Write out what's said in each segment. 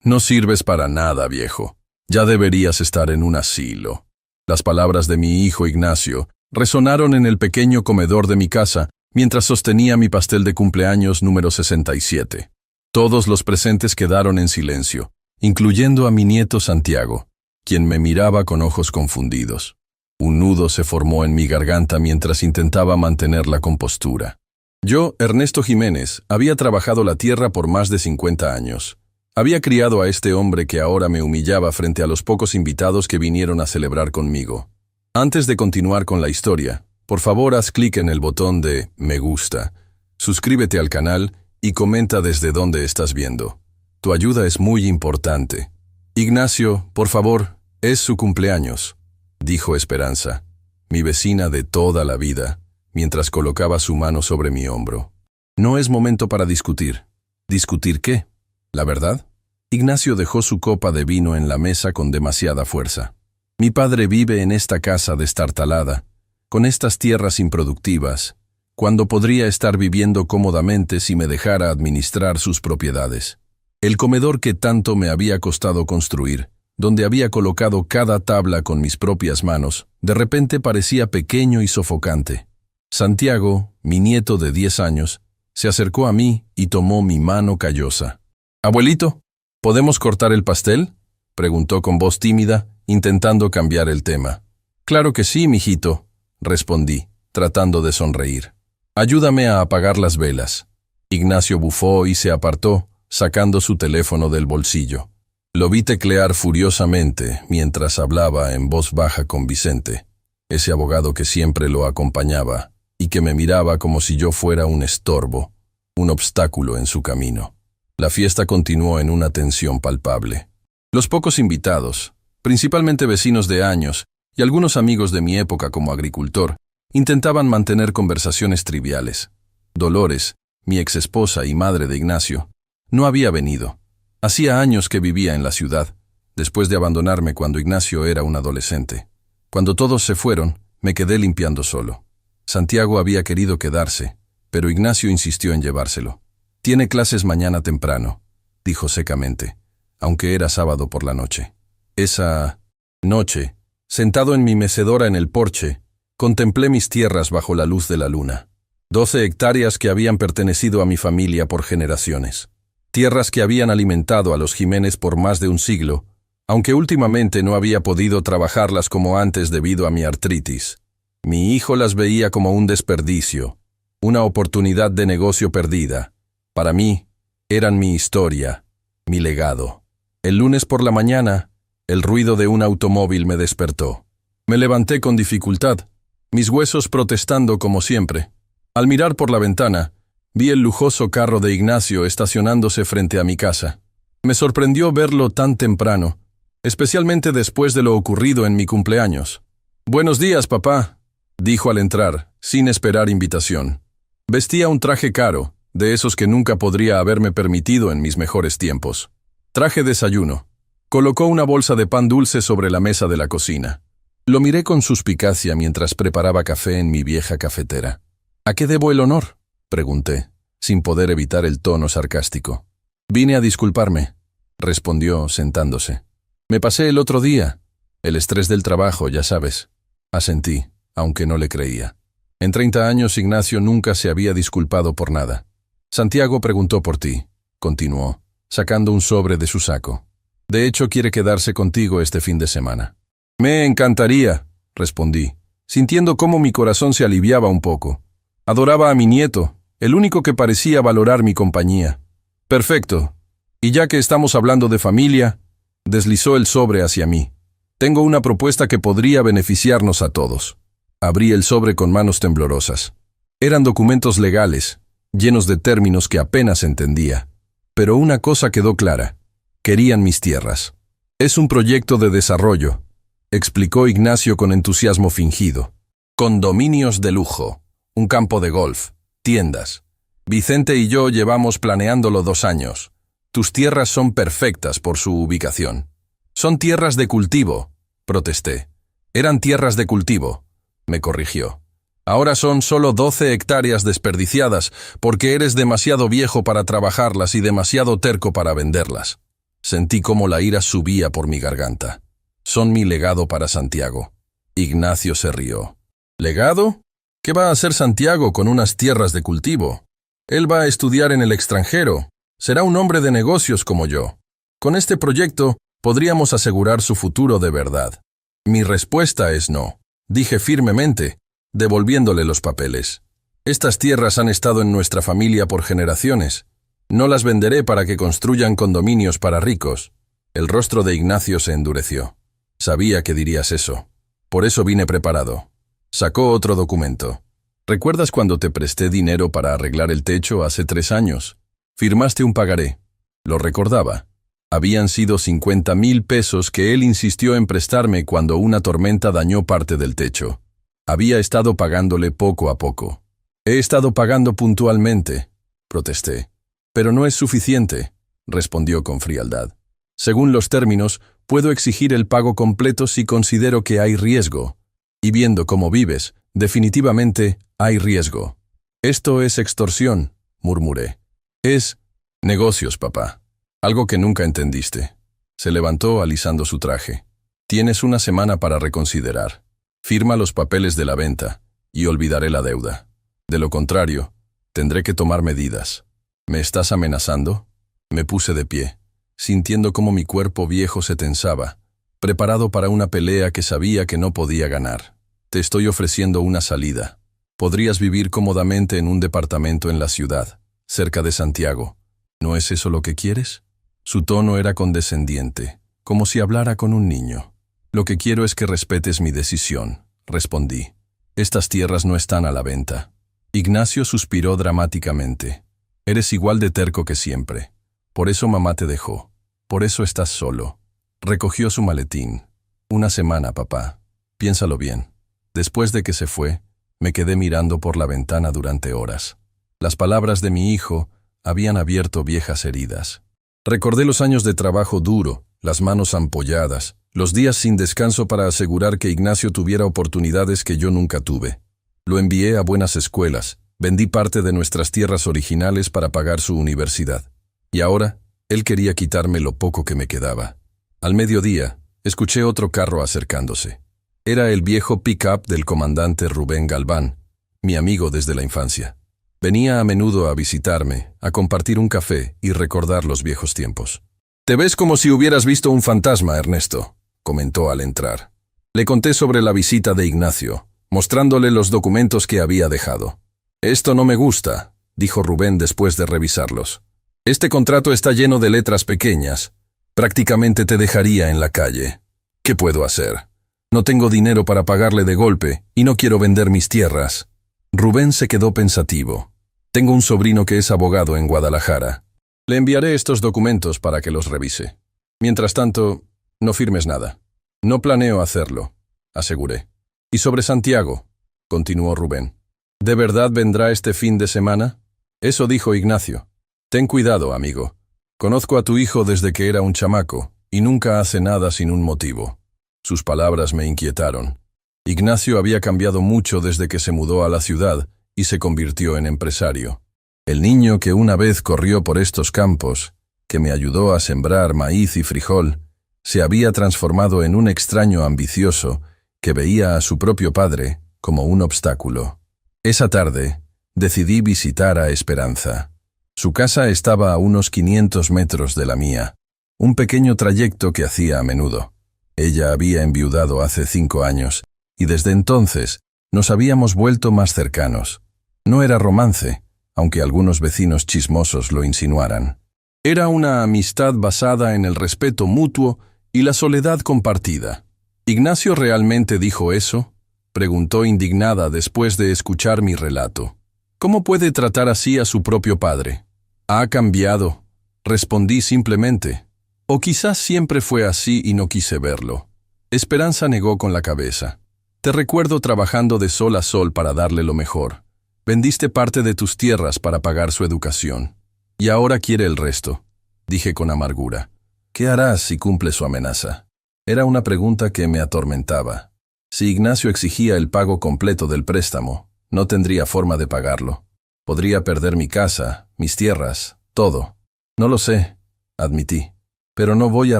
No sirves para nada, viejo. Ya deberías estar en un asilo. Las palabras de mi hijo Ignacio resonaron en el pequeño comedor de mi casa mientras sostenía mi pastel de cumpleaños número 67. Todos los presentes quedaron en silencio, incluyendo a mi nieto Santiago, quien me miraba con ojos confundidos. Un nudo se formó en mi garganta mientras intentaba mantener la compostura. Yo, Ernesto Jiménez, había trabajado la tierra por más de 50 años. Había criado a este hombre que ahora me humillaba frente a los pocos invitados que vinieron a celebrar conmigo. Antes de continuar con la historia, por favor haz clic en el botón de me gusta, suscríbete al canal y comenta desde dónde estás viendo. Tu ayuda es muy importante. Ignacio, por favor, es su cumpleaños, dijo Esperanza, mi vecina de toda la vida, mientras colocaba su mano sobre mi hombro. No es momento para discutir. ¿Discutir qué? ¿La verdad? Ignacio dejó su copa de vino en la mesa con demasiada fuerza. Mi padre vive en esta casa destartalada, con estas tierras improductivas, cuando podría estar viviendo cómodamente si me dejara administrar sus propiedades. El comedor que tanto me había costado construir, donde había colocado cada tabla con mis propias manos, de repente parecía pequeño y sofocante. Santiago, mi nieto de 10 años, se acercó a mí y tomó mi mano callosa. «Abuelito, ¿podemos cortar el pastel?», preguntó con voz tímida, intentando cambiar el tema. «Claro que sí, mijito», respondí, tratando de sonreír. «Ayúdame a apagar las velas». Ignacio bufó y se apartó, sacando su teléfono del bolsillo. Lo vi teclear furiosamente mientras hablaba en voz baja con Vicente, ese abogado que siempre lo acompañaba y que me miraba como si yo fuera un estorbo, un obstáculo en su camino. La fiesta continuó en una tensión palpable. Los pocos invitados, principalmente vecinos de años y algunos amigos de mi época como agricultor, intentaban mantener conversaciones triviales. Dolores, mi exesposa y madre de Ignacio, no había venido. Hacía años que vivía en la ciudad, después de abandonarme cuando Ignacio era un adolescente. Cuando todos se fueron, me quedé limpiando solo. Santiago había querido quedarse, pero Ignacio insistió en llevárselo. «Tiene clases mañana temprano», dijo secamente, aunque era sábado por la noche. Esa noche, sentado en mi mecedora en el porche, contemplé mis tierras bajo la luz de la luna. 12 hectáreas que habían pertenecido a mi familia por generaciones. Tierras que habían alimentado a los Jiménez por más de un siglo, aunque últimamente no había podido trabajarlas como antes debido a mi artritis. Mi hijo las veía como un desperdicio, una oportunidad de negocio perdida. Para mí, eran mi historia, mi legado. El lunes por la mañana, el ruido de un automóvil me despertó. Me levanté con dificultad, mis huesos protestando como siempre. Al mirar por la ventana, vi el lujoso carro de Ignacio estacionándose frente a mi casa. Me sorprendió verlo tan temprano, especialmente después de lo ocurrido en mi cumpleaños. «Buenos días, papá», dijo al entrar, sin esperar invitación. Vestía un traje caro, de esos que nunca podría haberme permitido en mis mejores tiempos. Traje desayuno. Colocó una bolsa de pan dulce sobre la mesa de la cocina. Lo miré con suspicacia mientras preparaba café en mi vieja cafetera. «¿A qué debo el honor?», pregunté, sin poder evitar el tono sarcástico. «Vine a disculparme», respondió, sentándose. «Me pasé el otro día. El estrés del trabajo, ya sabes». Asentí, aunque no le creía. En 30 años Ignacio nunca se había disculpado por nada. «Santiago preguntó por ti», continuó, sacando un sobre de su saco. «De hecho, quiere quedarse contigo este fin de semana». «Me encantaría», respondí, sintiendo cómo mi corazón se aliviaba un poco. Adoraba a mi nieto, el único que parecía valorar mi compañía. «Perfecto. Y ya que estamos hablando de familia», deslizó el sobre hacia mí. «Tengo una propuesta que podría beneficiarnos a todos». Abrí el sobre con manos temblorosas. Eran documentos legales, llenos de términos que apenas entendía. Pero una cosa quedó clara. Querían mis tierras. «Es un proyecto de desarrollo», explicó Ignacio con entusiasmo fingido. «Condominios de lujo, un campo de golf, tiendas. Vicente y yo llevamos planeándolo 2 años. Tus tierras son perfectas por su ubicación». «Son tierras de cultivo», protesté. «Eran tierras de cultivo», me corrigió. «Ahora son solo 12 hectáreas desperdiciadas porque eres demasiado viejo para trabajarlas y demasiado terco para venderlas». Sentí cómo la ira subía por mi garganta. Son mi legado para Santiago. Ignacio se rió. ¿Legado? ¿Qué va a hacer Santiago con unas tierras de cultivo? Él va a estudiar en el extranjero. Será un hombre de negocios como yo. Con este proyecto podríamos asegurar su futuro de verdad. Mi respuesta es no, dije firmemente, devolviéndole los papeles. Estas tierras han estado en nuestra familia por generaciones. No las venderé para que construyan condominios para ricos. El rostro de Ignacio se endureció. Sabía que dirías eso. Por eso vine preparado. Sacó otro documento. ¿Recuerdas cuando te presté dinero para arreglar el techo hace 3 años? Firmaste un pagaré. Lo recordaba. Habían sido 50,000 pesos que él insistió en prestarme cuando una tormenta dañó parte del techo. Había estado pagándole poco a poco. He estado pagando puntualmente, protesté. Pero no es suficiente, respondió con frialdad. Según los términos, puedo exigir el pago completo si considero que hay riesgo. Y viendo cómo vives, definitivamente hay riesgo. Esto es extorsión, murmuré. Es negocios, papá. Algo que nunca entendiste. Se levantó alisando su traje. Tienes una semana para reconsiderar. Firma los papeles de la venta y olvidaré la deuda. De lo contrario, tendré que tomar medidas. ¿Me estás amenazando? Me puse de pie, sintiendo cómo mi cuerpo viejo se tensaba, preparado para una pelea que sabía que no podía ganar. Te estoy ofreciendo una salida. Podrías vivir cómodamente en un departamento en la ciudad, cerca de Santiago. ¿No es eso lo que quieres? Su tono era condescendiente, como si hablara con un niño. Lo que quiero es que respetes mi decisión, respondí. Estas tierras no están a la venta. Ignacio suspiró dramáticamente. Eres igual de terco que siempre. Por eso mamá te dejó. Por eso estás solo. Recogió su maletín. Una semana, papá. Piénsalo bien. Después de que se fue, me quedé mirando por la ventana durante horas. Las palabras de mi hijo habían abierto viejas heridas. Recordé los años de trabajo duro, las manos ampolladas, los días sin descanso para asegurar que Ignacio tuviera oportunidades que yo nunca tuve. Lo envié a buenas escuelas, vendí parte de nuestras tierras originales para pagar su universidad. Y ahora, él quería quitarme lo poco que me quedaba. Al mediodía, escuché otro carro acercándose. Era el viejo pick-up del comandante Rubén Galván, mi amigo desde la infancia. Venía a menudo a visitarme, a compartir un café y recordar los viejos tiempos. «Te ves como si hubieras visto un fantasma, Ernesto», comentó al entrar. Le conté sobre la visita de Ignacio, mostrándole los documentos que había dejado. «Esto no me gusta», dijo Rubén después de revisarlos. «Este contrato está lleno de letras pequeñas. Prácticamente te dejaría en la calle. ¿Qué puedo hacer? No tengo dinero para pagarle de golpe y no quiero vender mis tierras». Rubén se quedó pensativo. «Tengo un sobrino que es abogado en Guadalajara. Le enviaré estos documentos para que los revise. Mientras tanto, no firmes nada». «No planeo hacerlo», aseguré. «Y sobre Santiago», continuó Rubén. «¿De verdad vendrá este fin de semana?» «Eso dijo Ignacio. Ten cuidado, amigo. Conozco a tu hijo desde que era un chamaco y nunca hace nada sin un motivo». Sus palabras me inquietaron. Ignacio había cambiado mucho desde que se mudó a la ciudad y se convirtió en empresario. El niño que una vez corrió por estos campos, que me ayudó a sembrar maíz y frijol, se había transformado en un extraño ambicioso que veía a su propio padre como un obstáculo. Esa tarde, decidí visitar a Esperanza. Su casa estaba a unos 500 metros de la mía, un pequeño trayecto que hacía a menudo. Ella había enviudado hace 5 años, y desde entonces nos habíamos vuelto más cercanos. No era romance, aunque algunos vecinos chismosos lo insinuaran. Era una amistad basada en el respeto mutuo y la soledad compartida. ¿Ignacio realmente dijo eso?, preguntó indignada después de escuchar mi relato. ¿Cómo puede tratar así a su propio padre? «Ha cambiado», respondí simplemente. «O quizás siempre fue así y no quise verlo». Esperanza negó con la cabeza. «Te recuerdo trabajando de sol a sol para darle lo mejor. Vendiste parte de tus tierras para pagar su educación. Y ahora quiere el resto», dije con amargura. «¿Qué harás si cumple su amenaza?». Era una pregunta que me atormentaba. Si Ignacio exigía el pago completo del préstamo, no tendría forma de pagarlo. Podría perder mi casa, mis tierras, todo. «No lo sé», admití. pero no voy a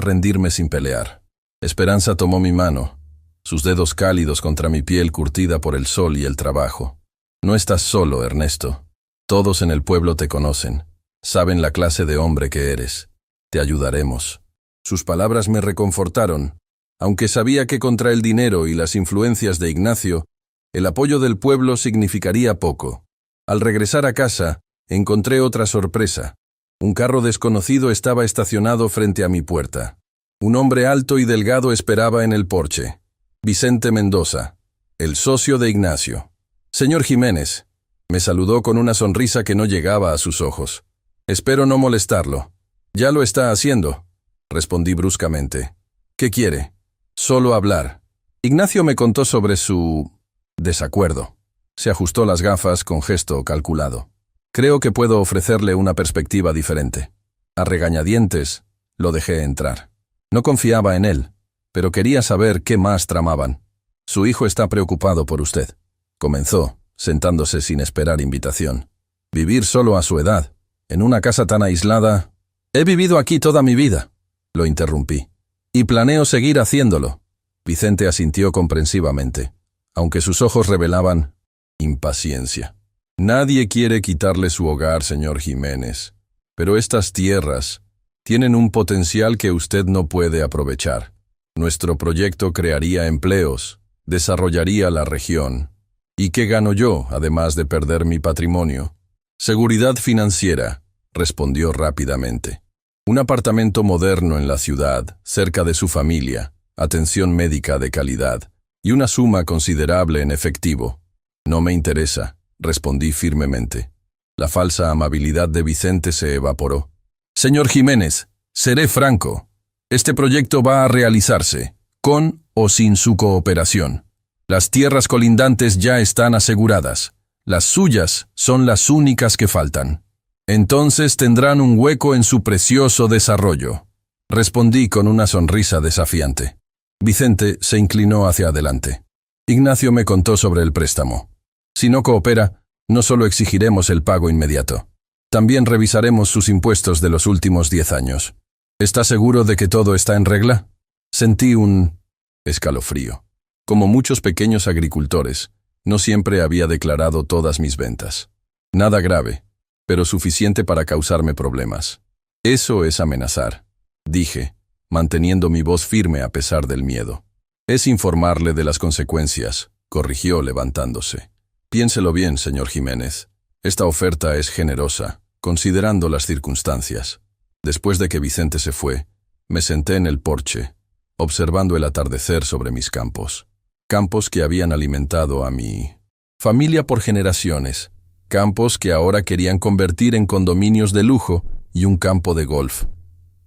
rendirme sin pelear. Esperanza tomó mi mano, sus dedos cálidos contra mi piel curtida por el sol y el trabajo. No estás solo, Ernesto. Todos en el pueblo te conocen. Saben la clase de hombre que eres. Te ayudaremos. Sus palabras me reconfortaron, aunque sabía que contra el dinero y las influencias de Ignacio, el apoyo del pueblo significaría poco. Al regresar a casa, encontré otra sorpresa. Un carro desconocido estaba estacionado frente a mi puerta. Un hombre alto y delgado esperaba en el porche. Vicente Mendoza, el socio de Ignacio. «Señor Jiménez», me saludó con una sonrisa que no llegaba a sus ojos. «Espero no molestarlo». «Ya lo está haciendo», respondí bruscamente. «¿Qué quiere?» «Solo hablar». Ignacio me contó sobre su desacuerdo. Se ajustó las gafas con gesto calculado. «Creo que puedo ofrecerle una perspectiva diferente». A regañadientes, lo dejé entrar. No confiaba en él, pero quería saber qué más tramaban. «Su hijo está preocupado por usted», comenzó, sentándose sin esperar invitación. «Vivir solo a su edad, en una casa tan aislada...» «He vivido aquí toda mi vida», lo interrumpí, «y planeo seguir haciéndolo». Vicente asintió comprensivamente, aunque sus ojos revelaban impaciencia. «Nadie quiere quitarle su hogar, señor Jiménez, pero estas tierras tienen un potencial que usted no puede aprovechar. Nuestro proyecto crearía empleos, desarrollaría la región. ¿Y qué gano yo, además de perder mi patrimonio?» «Seguridad financiera», respondió rápidamente. «Un apartamento moderno en la ciudad, cerca de su familia, atención médica de calidad, y una suma considerable en efectivo». «No me interesa», respondí firmemente. La falsa amabilidad de Vicente se evaporó. «Señor Jiménez, seré franco. Este proyecto va a realizarse, con o sin su cooperación. Las tierras colindantes ya están aseguradas. Las suyas son las únicas que faltan. Entonces tendrán un hueco en su precioso desarrollo», respondí con una sonrisa desafiante. Vicente se inclinó hacia adelante. Ignacio me contó sobre el préstamo. «Si no coopera, no solo exigiremos el pago inmediato. También revisaremos sus impuestos de los últimos 10 años. ¿Está seguro de que todo está en regla?» Sentí un escalofrío. Como muchos pequeños agricultores, no siempre había declarado todas mis ventas. Nada grave, pero suficiente para causarme problemas. «Eso es amenazar», dije, manteniendo mi voz firme a pesar del miedo. «Es informarle de las consecuencias», corrigió levantándose. «Piénselo bien, señor Jiménez. Esta oferta es generosa, considerando las circunstancias». Después de que Vicente se fue, me senté en el porche, observando el atardecer sobre mis campos. Campos que habían alimentado a mi familia por generaciones. Campos que ahora querían convertir en condominios de lujo y un campo de golf.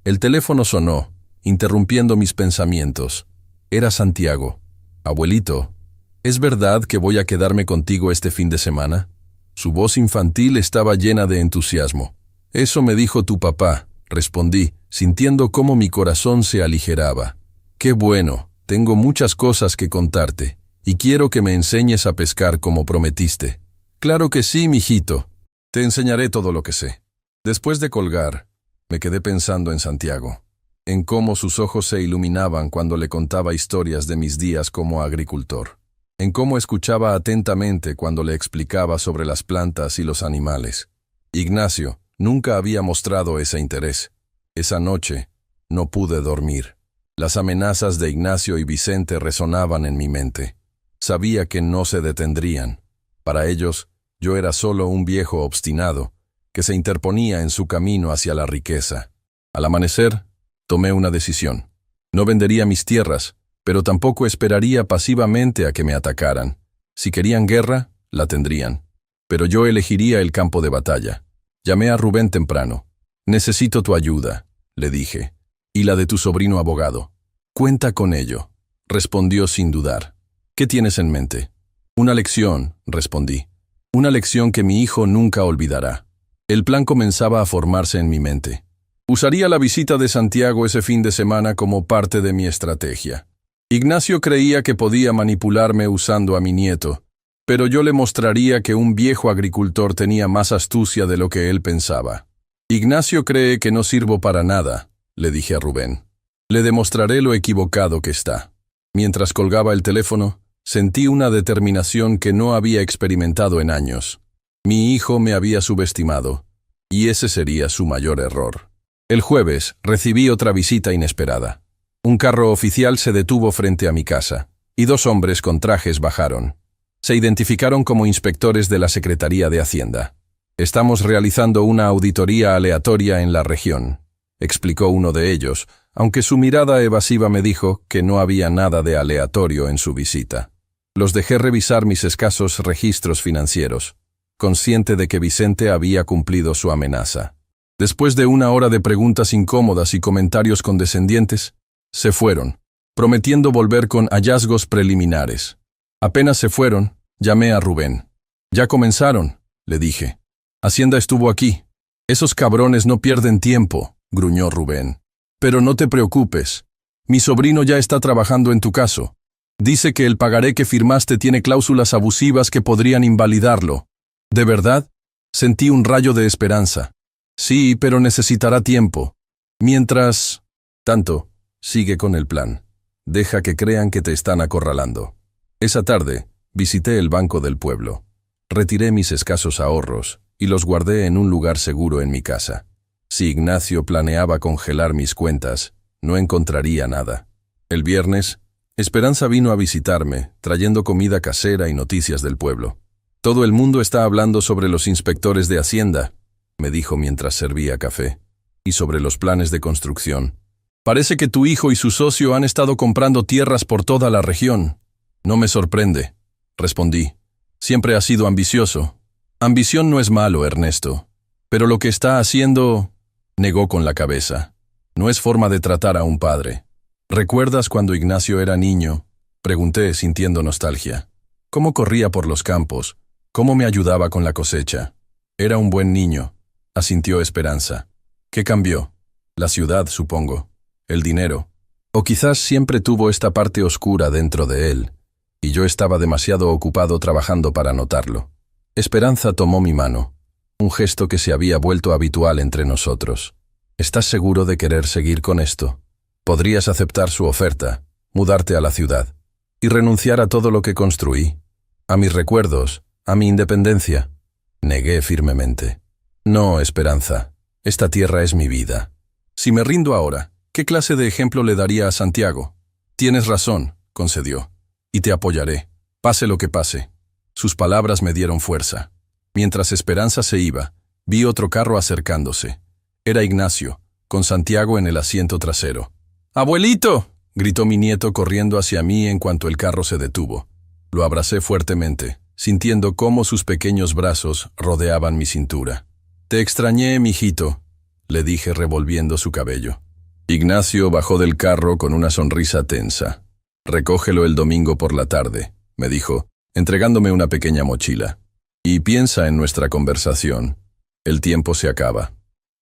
El teléfono sonó, interrumpiendo mis pensamientos. Era Santiago. «Abuelito, ¿es verdad que voy a quedarme contigo este fin de semana?» Su voz infantil estaba llena de entusiasmo. «Eso me dijo tu papá», respondí, sintiendo cómo mi corazón se aligeraba. «Qué bueno, tengo muchas cosas que contarte, y quiero que me enseñes a pescar como prometiste». «Claro que sí, mijito. Te enseñaré todo lo que sé». Después de colgar, me quedé pensando en Santiago, en cómo sus ojos se iluminaban cuando le contaba historias de mis días como agricultor, en cómo escuchaba atentamente cuando le explicaba sobre las plantas y los animales. Ignacio nunca había mostrado ese interés. Esa noche no pude dormir. Las amenazas de Ignacio y Vicente resonaban en mi mente. Sabía que no se detendrían. Para ellos, yo era solo un viejo obstinado que se interponía en su camino hacia la riqueza. Al amanecer, tomé una decisión. No vendería mis tierras, pero tampoco esperaría pasivamente a que me atacaran. Si querían guerra, la tendrían. Pero yo elegiría el campo de batalla. Llamé a Rubén temprano. «Necesito tu ayuda», le dije, «y la de tu sobrino abogado». «Cuenta con ello», respondió sin dudar. «¿Qué tienes en mente?» «Una lección», respondí. «Una lección que mi hijo nunca olvidará». El plan comenzaba a formarse en mi mente. Usaría la visita de Santiago ese fin de semana como parte de mi estrategia. Ignacio creía que podía manipularme usando a mi nieto, pero yo le mostraría que un viejo agricultor tenía más astucia de lo que él pensaba. Ignacio cree que no sirvo para nada, le dije a Rubén. Le demostraré lo equivocado que está. Mientras colgaba el teléfono, sentí una determinación que no había experimentado en años. Mi hijo me había subestimado, y ese sería su mayor error. El jueves recibí otra visita inesperada. Un carro oficial se detuvo frente a mi casa, y 2 hombres con trajes bajaron. Se identificaron como inspectores de la Secretaría de Hacienda. «Estamos realizando una auditoría aleatoria en la región», explicó uno de ellos, aunque su mirada evasiva me dijo que no había nada de aleatorio en su visita. Los dejé revisar mis escasos registros financieros, consciente de que Vicente había cumplido su amenaza. Después de 1 hora de preguntas incómodas y comentarios condescendientes, se fueron, prometiendo volver con hallazgos preliminares. Apenas se fueron, llamé a Rubén. «Ya comenzaron», le dije. «Hacienda estuvo aquí». «Esos cabrones no pierden tiempo», gruñó Rubén. «Pero no te preocupes. Mi sobrino ya está trabajando en tu caso. Dice que el pagaré que firmaste tiene cláusulas abusivas que podrían invalidarlo». «¿De verdad?». Sentí un rayo de esperanza. «Sí, pero necesitará tiempo. Mientras tanto, sigue con el plan. Deja que crean que te están acorralando». Esa tarde, visité el Banco del Pueblo. Retiré mis escasos ahorros y los guardé en un lugar seguro en mi casa. Si Ignacio planeaba congelar mis cuentas, no encontraría nada. El viernes, Esperanza vino a visitarme, trayendo comida casera y noticias del pueblo. «Todo el mundo está hablando sobre los inspectores de Hacienda», me dijo mientras servía café, «y sobre los planes de construcción. Parece que tu hijo y su socio han estado comprando tierras por toda la región». «No me sorprende», respondí. «Siempre ha sido ambicioso». «Ambición no es malo, Ernesto. Pero lo que está haciendo…», negó con la cabeza. «No es forma de tratar a un padre». «¿Recuerdas cuando Ignacio era niño?», pregunté sintiendo nostalgia. «¿Cómo corría por los campos? ¿Cómo me ayudaba con la cosecha?». «Era un buen niño», asintió Esperanza. «¿Qué cambió?». «La ciudad, supongo. El dinero. O quizás siempre tuvo esta parte oscura dentro de él, y yo estaba demasiado ocupado trabajando para notarlo». Esperanza tomó mi mano, un gesto que se había vuelto habitual entre nosotros. «¿Estás seguro de querer seguir con esto? Podrías aceptar su oferta, mudarte a la ciudad, y renunciar a todo lo que construí, a mis recuerdos, a mi independencia». Negué firmemente. «No, Esperanza, esta tierra es mi vida. Si me rindo ahora, ¿qué clase de ejemplo le daría a Santiago?». «Tienes razón», concedió, «y te apoyaré, pase lo que pase». Sus palabras me dieron fuerza. Mientras Esperanza se iba, vi otro carro acercándose. Era Ignacio, con Santiago en el asiento trasero. «¡Abuelito!», gritó mi nieto corriendo hacia mí en cuanto el carro se detuvo. Lo abracé fuertemente, sintiendo cómo sus pequeños brazos rodeaban mi cintura. «Te extrañé, mijito», le dije revolviendo su cabello. Ignacio bajó del carro con una sonrisa tensa. «Recógelo el domingo por la tarde», me dijo, entregándome una pequeña mochila. «Y piensa en nuestra conversación. El tiempo se acaba».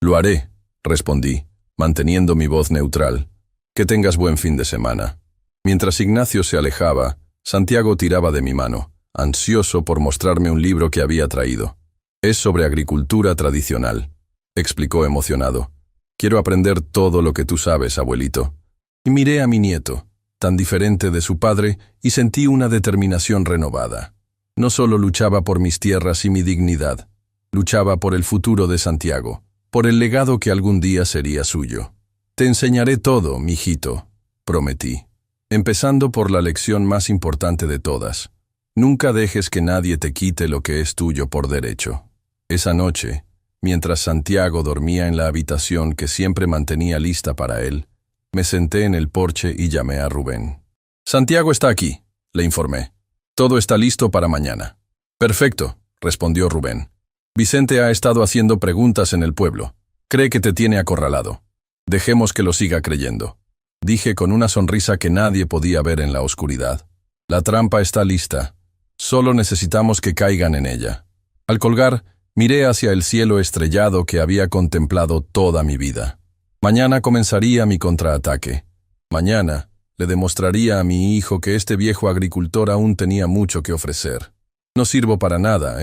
«Lo haré», respondí, manteniendo mi voz neutral. «Que tengas buen fin de semana». Mientras Ignacio se alejaba, Santiago tiraba de mi mano, ansioso por mostrarme un libro que había traído. «Es sobre agricultura tradicional», explicó emocionado. «Quiero aprender todo lo que tú sabes, abuelito». Y miré a mi nieto, tan diferente de su padre, y sentí una determinación renovada. No solo luchaba por mis tierras y mi dignidad, luchaba por el futuro de Santiago, por el legado que algún día sería suyo. «Te enseñaré todo, mijito», prometí, empezando por la lección más importante de todas. Nunca dejes que nadie te quite lo que es tuyo por derecho. Esa noche, mientras Santiago dormía en la habitación que siempre mantenía lista para él, me senté en el porche y llamé a Rubén. «Santiago está aquí», le informé. «Todo está listo para mañana». «Perfecto», respondió Rubén. «Vicente ha estado haciendo preguntas en el pueblo. Cree que te tiene acorralado. Dejemos que lo siga creyendo», dije con una sonrisa que nadie podía ver en la oscuridad. «La trampa está lista. Solo necesitamos que caigan en ella». Al colgar, miré hacia el cielo estrellado que había contemplado toda mi vida. Mañana comenzaría mi contraataque. Mañana le demostraría a mi hijo que este viejo agricultor aún tenía mucho que ofrecer. «No sirvo para nada,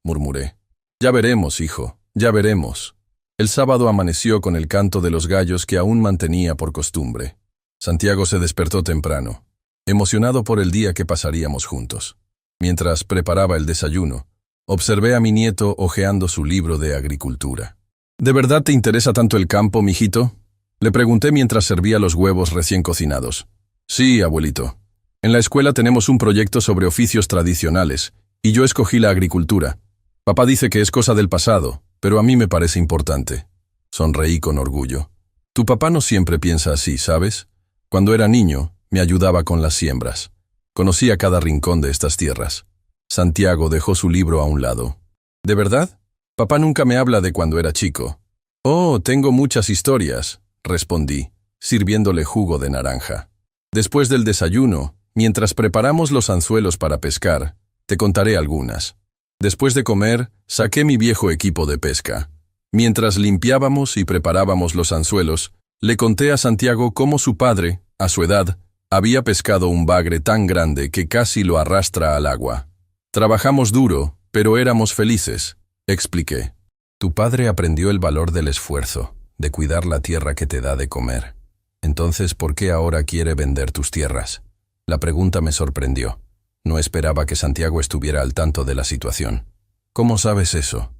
murmuré. «Ya veremos, hijo, ya veremos». El sábado amaneció con el canto de los gallos que aún mantenía por costumbre. Santiago se despertó temprano, emocionado por el día que pasaríamos juntos. Mientras preparaba el desayuno, observé a mi nieto hojeando su libro de agricultura. ¿De verdad te interesa tanto el campo, mijito?, le pregunté mientras servía los huevos recién cocinados. Sí, abuelito. En la escuela tenemos un proyecto sobre oficios tradicionales, y yo escogí la agricultura. Papá dice que es cosa del pasado, pero a mí me parece importante. Sonreí con orgullo. Tu papá no siempre piensa así, ¿sabes? Cuando era niño, me ayudaba con las siembras. Conocía cada rincón de estas tierras. Santiago dejó su libro a un lado. ¿De verdad? Papá nunca me habla de cuando era chico. Oh, tengo muchas historias, respondí, sirviéndole jugo de naranja. Después del desayuno, mientras preparamos los anzuelos para pescar, te contaré algunas. Después de comer, saqué mi viejo equipo de pesca. Mientras limpiábamos y preparábamos los anzuelos, le conté a Santiago cómo su padre, a su edad, había pescado un bagre tan grande que casi lo arrastra al agua. Trabajamos duro, pero éramos felices, expliqué. Tu padre aprendió el valor del esfuerzo, de cuidar la tierra que te da de comer. Entonces, ¿por qué ahora quiere vender tus tierras? La pregunta me sorprendió. No esperaba que Santiago estuviera al tanto de la situación. ¿Cómo sabes eso?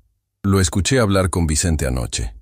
Lo escuché hablar con Vicente anoche.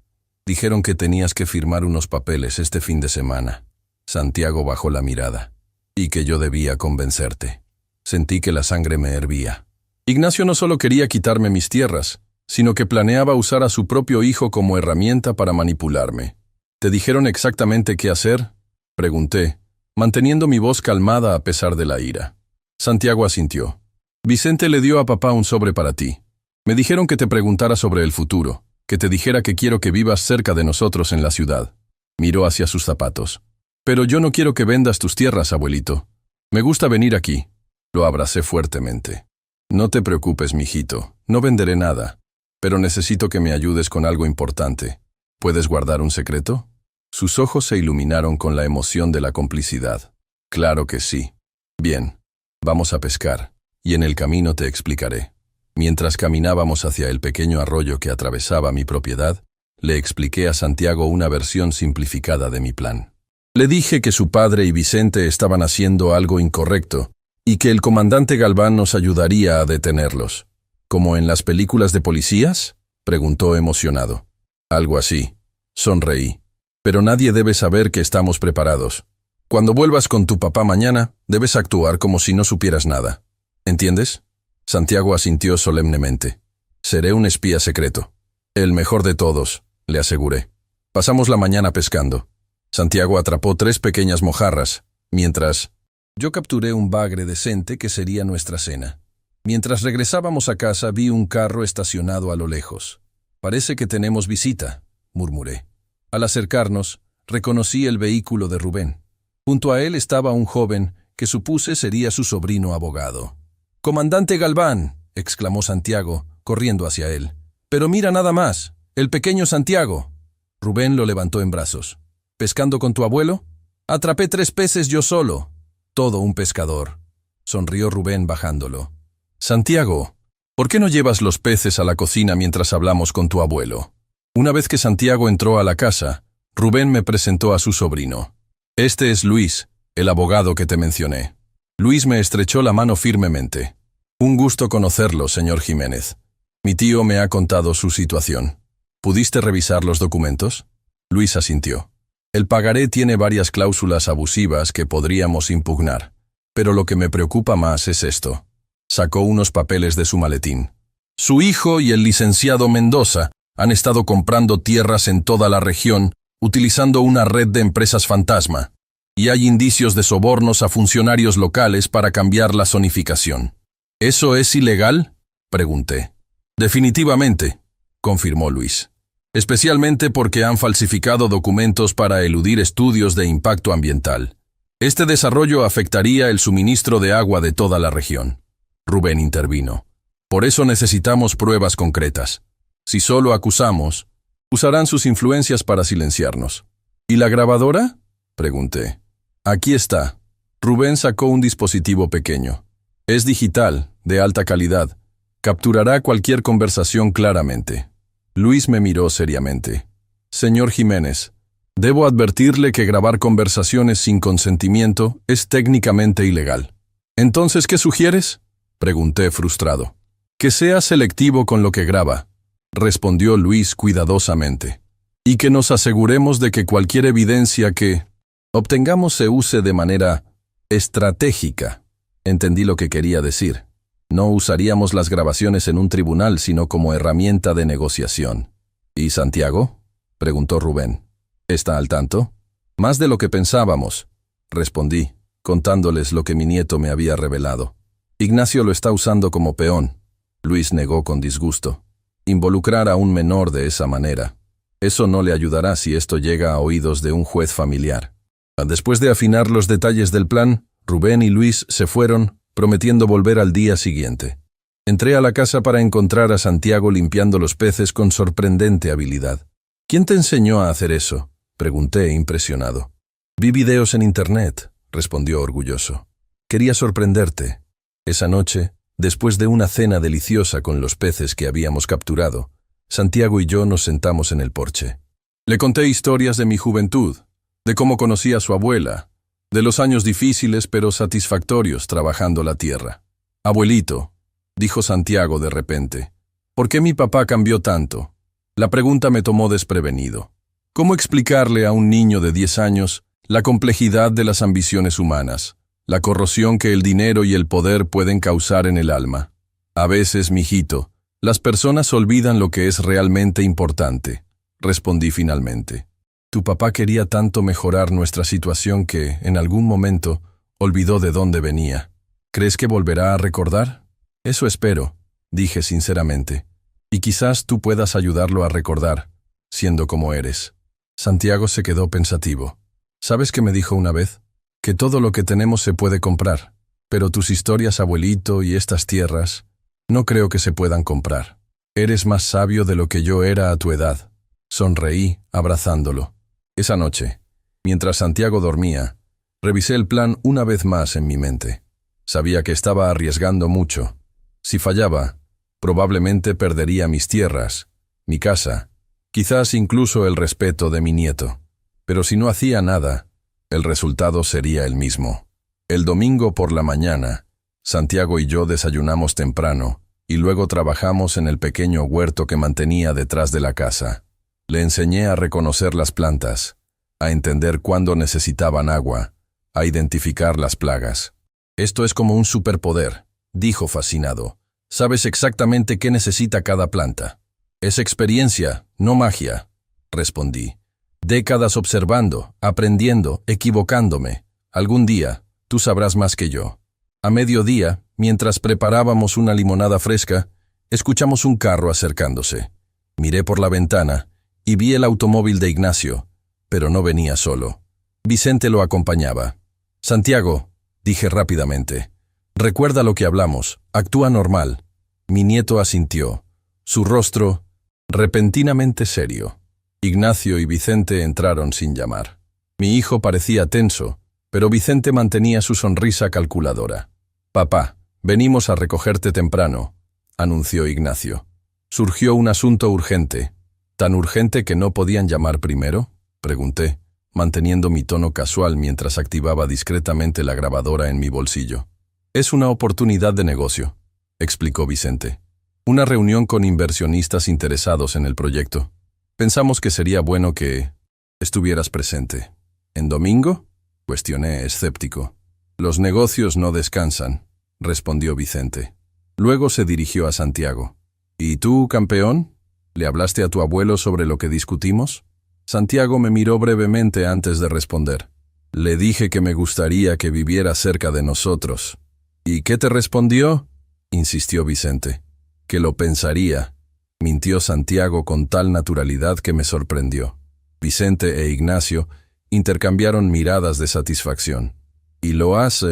Dijeron que tenías que firmar unos papeles este fin de semana. Santiago bajó la mirada. Y que yo debía convencerte. Sentí que la sangre me hervía. Ignacio no solo quería quitarme mis tierras, sino que planeaba usar a su propio hijo como herramienta para manipularme. ¿Te dijeron exactamente qué hacer?, pregunté, manteniendo mi voz calmada a pesar de la ira. Santiago asintió. Vicente le dio a papá un sobre para ti. Me dijeron que te preguntara sobre el futuro, que te dijera que quiero que vivas cerca de nosotros en la ciudad. Miró hacia sus zapatos. Pero yo no quiero que vendas tus tierras, abuelito. Me gusta venir aquí. Lo abracé fuertemente. No te preocupes, mijito, no venderé nada, pero necesito que me ayudes con algo importante. ¿Puedes guardar un secreto? Sus ojos se iluminaron con la emoción de la complicidad. Claro que sí. Bien, vamos a pescar, y en el camino te explicaré. Mientras caminábamos hacia el pequeño arroyo que atravesaba mi propiedad, le expliqué a Santiago una versión simplificada de mi plan. Le dije que su padre y Vicente estaban haciendo algo incorrecto, y que el comandante Galván nos ayudaría a detenerlos. ¿Como en las películas de policías?, preguntó emocionado. Algo así. Sonreí. Pero nadie debe saber que estamos preparados. Cuando vuelvas con tu papá mañana, debes actuar como si no supieras nada. ¿Entiendes? Santiago asintió solemnemente. Seré un espía secreto. El mejor de todos, le aseguré. Pasamos la mañana pescando. Santiago atrapó 3 pequeñas mojarras, mientras yo capturé un bagre decente que sería nuestra cena. Mientras regresábamos a casa vi un carro estacionado a lo lejos. Parece que tenemos visita, murmuré. Al acercarnos, reconocí el vehículo de Rubén. Junto a él estaba un joven que supuse sería su sobrino abogado. «¡Comandante Galván!», exclamó Santiago, corriendo hacia él. «Pero mira nada más, el pequeño Santiago». Rubén lo levantó en brazos. «¿Pescando con tu abuelo?». «Atrapé 3 peces yo solo». «Todo un pescador», sonrió Rubén bajándolo. «Santiago, ¿por qué no llevas los peces a la cocina mientras hablamos con tu abuelo?». Una vez que Santiago entró a la casa, Rubén me presentó a su sobrino. «Este es Luis, el abogado que te mencioné». Luis me estrechó la mano firmemente. «Un gusto conocerlo, señor Jiménez. Mi tío me ha contado su situación. ¿Pudiste revisar los documentos?». Luis asintió. «El pagaré tiene varias cláusulas abusivas que podríamos impugnar, pero lo que me preocupa más es esto». Sacó unos papeles de su maletín. «Su hijo y el licenciado Mendoza han estado comprando tierras en toda la región utilizando una red de empresas fantasma, y hay indicios de sobornos a funcionarios locales para cambiar la zonificación». «¿Eso es ilegal?», pregunté. «Definitivamente», confirmó Luis. «Especialmente porque han falsificado documentos para eludir estudios de impacto ambiental. Este desarrollo afectaría el suministro de agua de toda la región». Rubén intervino. «Por eso necesitamos pruebas concretas. Si solo acusamos, usarán sus influencias para silenciarnos». «¿Y la grabadora?», pregunté. «Aquí está». Rubén sacó un dispositivo pequeño. «Es digital, de alta calidad. Capturará cualquier conversación claramente». Luis me miró seriamente. Señor Jiménez, debo advertirle que grabar conversaciones sin consentimiento es técnicamente ilegal. ¿Entonces qué sugieres?, pregunté frustrado. Que sea selectivo con lo que graba, respondió Luis cuidadosamente. Y que nos aseguremos de que cualquier evidencia que obtengamos se use de manera estratégica. Entendí lo que quería decir. No usaríamos las grabaciones en un tribunal, sino como herramienta de negociación. ¿Y Santiago?, preguntó Rubén. ¿Está al tanto? Más de lo que pensábamos, respondí, contándoles lo que mi nieto me había revelado. Ignacio lo está usando como peón. Luis negó con disgusto. Involucrar a un menor de esa manera. Eso no le ayudará si esto llega a oídos de un juez familiar. Después de afinar los detalles del plan, Rubén y Luis se fueron, prometiendo volver al día siguiente. Entré a la casa para encontrar a Santiago limpiando los peces con sorprendente habilidad. ¿Quién te enseñó a hacer eso?, pregunté impresionado. Vi videos en internet, respondió orgulloso. Quería sorprenderte. Esa noche, después de una cena deliciosa con los peces que habíamos capturado, Santiago y yo nos sentamos en el porche. Le conté historias de mi juventud, de cómo conocí a su abuela, de los años difíciles pero satisfactorios trabajando la tierra. Abuelito, dijo Santiago de repente, ¿por qué mi papá cambió tanto? La pregunta me tomó desprevenido. ¿Cómo explicarle a un niño de 10 años la complejidad de las ambiciones humanas, la corrosión que el dinero y el poder pueden causar en el alma? A veces, mijito, las personas olvidan lo que es realmente importante, respondí finalmente. Tu papá quería tanto mejorar nuestra situación que, en algún momento, olvidó de dónde venía. ¿Crees que volverá a recordar? Eso espero, dije sinceramente. Y quizás tú puedas ayudarlo a recordar, siendo como eres. Santiago se quedó pensativo. ¿Sabes qué me dijo una vez? Que todo lo que tenemos se puede comprar, pero tus historias, abuelito, y estas tierras, no creo que se puedan comprar. Eres más sabio de lo que yo era a tu edad. Sonreí, abrazándolo. Esa noche, mientras Santiago dormía, revisé el plan una vez más en mi mente. Sabía que estaba arriesgando mucho. Si fallaba, probablemente perdería mis tierras, mi casa, quizás incluso el respeto de mi nieto. Pero si no hacía nada, el resultado sería el mismo. El domingo por la mañana, Santiago y yo desayunamos temprano y luego trabajamos en el pequeño huerto que mantenía detrás de la casa. Le enseñé a reconocer las plantas, a entender cuándo necesitaban agua, a identificar las plagas. Esto es como un superpoder, dijo fascinado. Sabes exactamente qué necesita cada planta. Es experiencia, no magia, respondí. Décadas observando, aprendiendo, equivocándome. Algún día, tú sabrás más que yo. A mediodía, mientras preparábamos una limonada fresca, escuchamos un carro acercándose. Miré por la ventana y vi el automóvil de Ignacio, pero no venía solo. Vicente lo acompañaba. Santiago, dije rápidamente, recuerda lo que hablamos, actúa normal. Mi nieto asintió, su rostro repentinamente serio. Ignacio y Vicente entraron sin llamar. Mi hijo parecía tenso, pero Vicente mantenía su sonrisa calculadora. Papá, venimos a recogerte temprano, anunció Ignacio. Surgió un asunto urgente. ¿Tan urgente que no podían llamar primero?, pregunté, manteniendo mi tono casual mientras activaba discretamente la grabadora en mi bolsillo. Es una oportunidad de negocio, explicó Vicente. Una reunión con inversionistas interesados en el proyecto. Pensamos que sería bueno que estuvieras presente. ¿En domingo?, cuestioné escéptico. Los negocios no descansan, respondió Vicente. Luego se dirigió a Santiago. ¿Y tú, campeón? ¿Le hablaste a tu abuelo sobre lo que discutimos? Santiago me miró brevemente antes de responder. Le dije que me gustaría que viviera cerca de nosotros. ¿Y qué te respondió?, insistió Vicente. Que lo pensaría, mintió Santiago con tal naturalidad que me sorprendió. Vicente e Ignacio intercambiaron miradas de satisfacción. ¿Y lo has,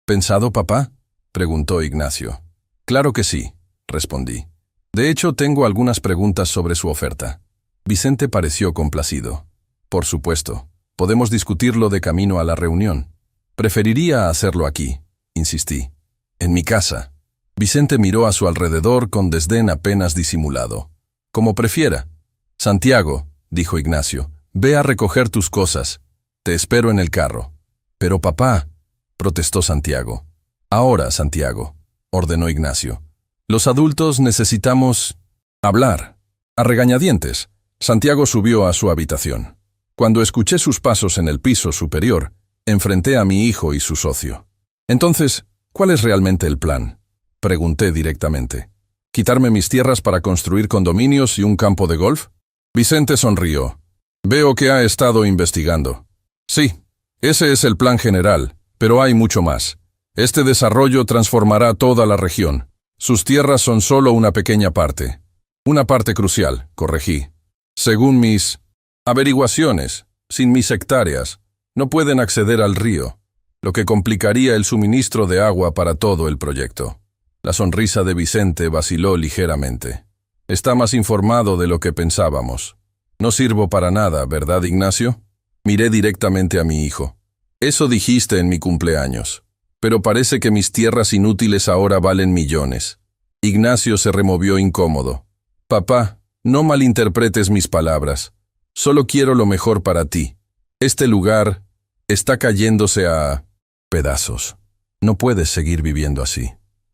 pensado, papá?, preguntó Ignacio. Claro que sí, respondí. De hecho, tengo algunas preguntas sobre su oferta. Vicente pareció complacido. Por supuesto, podemos discutirlo de camino a la reunión. Preferiría hacerlo aquí, insistí. En mi casa. Vicente miró a su alrededor con desdén apenas disimulado. Como prefiera. Santiago, dijo Ignacio, ve a recoger tus cosas. Te espero en el carro. Pero papá, protestó Santiago. Ahora, Santiago, ordenó Ignacio. Los adultos necesitamos hablar. A regañadientes, Santiago subió a su habitación. Cuando escuché sus pasos en el piso superior, enfrenté a mi hijo y su socio. Entonces, ¿cuál es realmente el plan? Pregunté directamente. ¿Quitarme mis tierras para construir condominios y un campo de golf? Vicente sonrió. Veo que ha estado investigando. Sí, ese es el plan general, pero hay mucho más. Este desarrollo transformará toda la región. Sus tierras son solo una pequeña parte. Una parte crucial, corregí. Según mis averiguaciones, sin mis hectáreas, no pueden acceder al río, lo que complicaría el suministro de agua para todo el proyecto. La sonrisa de Vicente vaciló ligeramente. Está más informado de lo que pensábamos. No sirvo para nada, ¿verdad, Ignacio? Miré directamente a mi hijo. Eso dijiste en mi cumpleaños. Pero parece que mis tierras inútiles ahora valen millones. Ignacio se removió incómodo. Papá, no malinterpretes mis palabras. Solo quiero lo mejor para ti. Este lugar está cayéndose a pedazos. No puedes seguir viviendo así.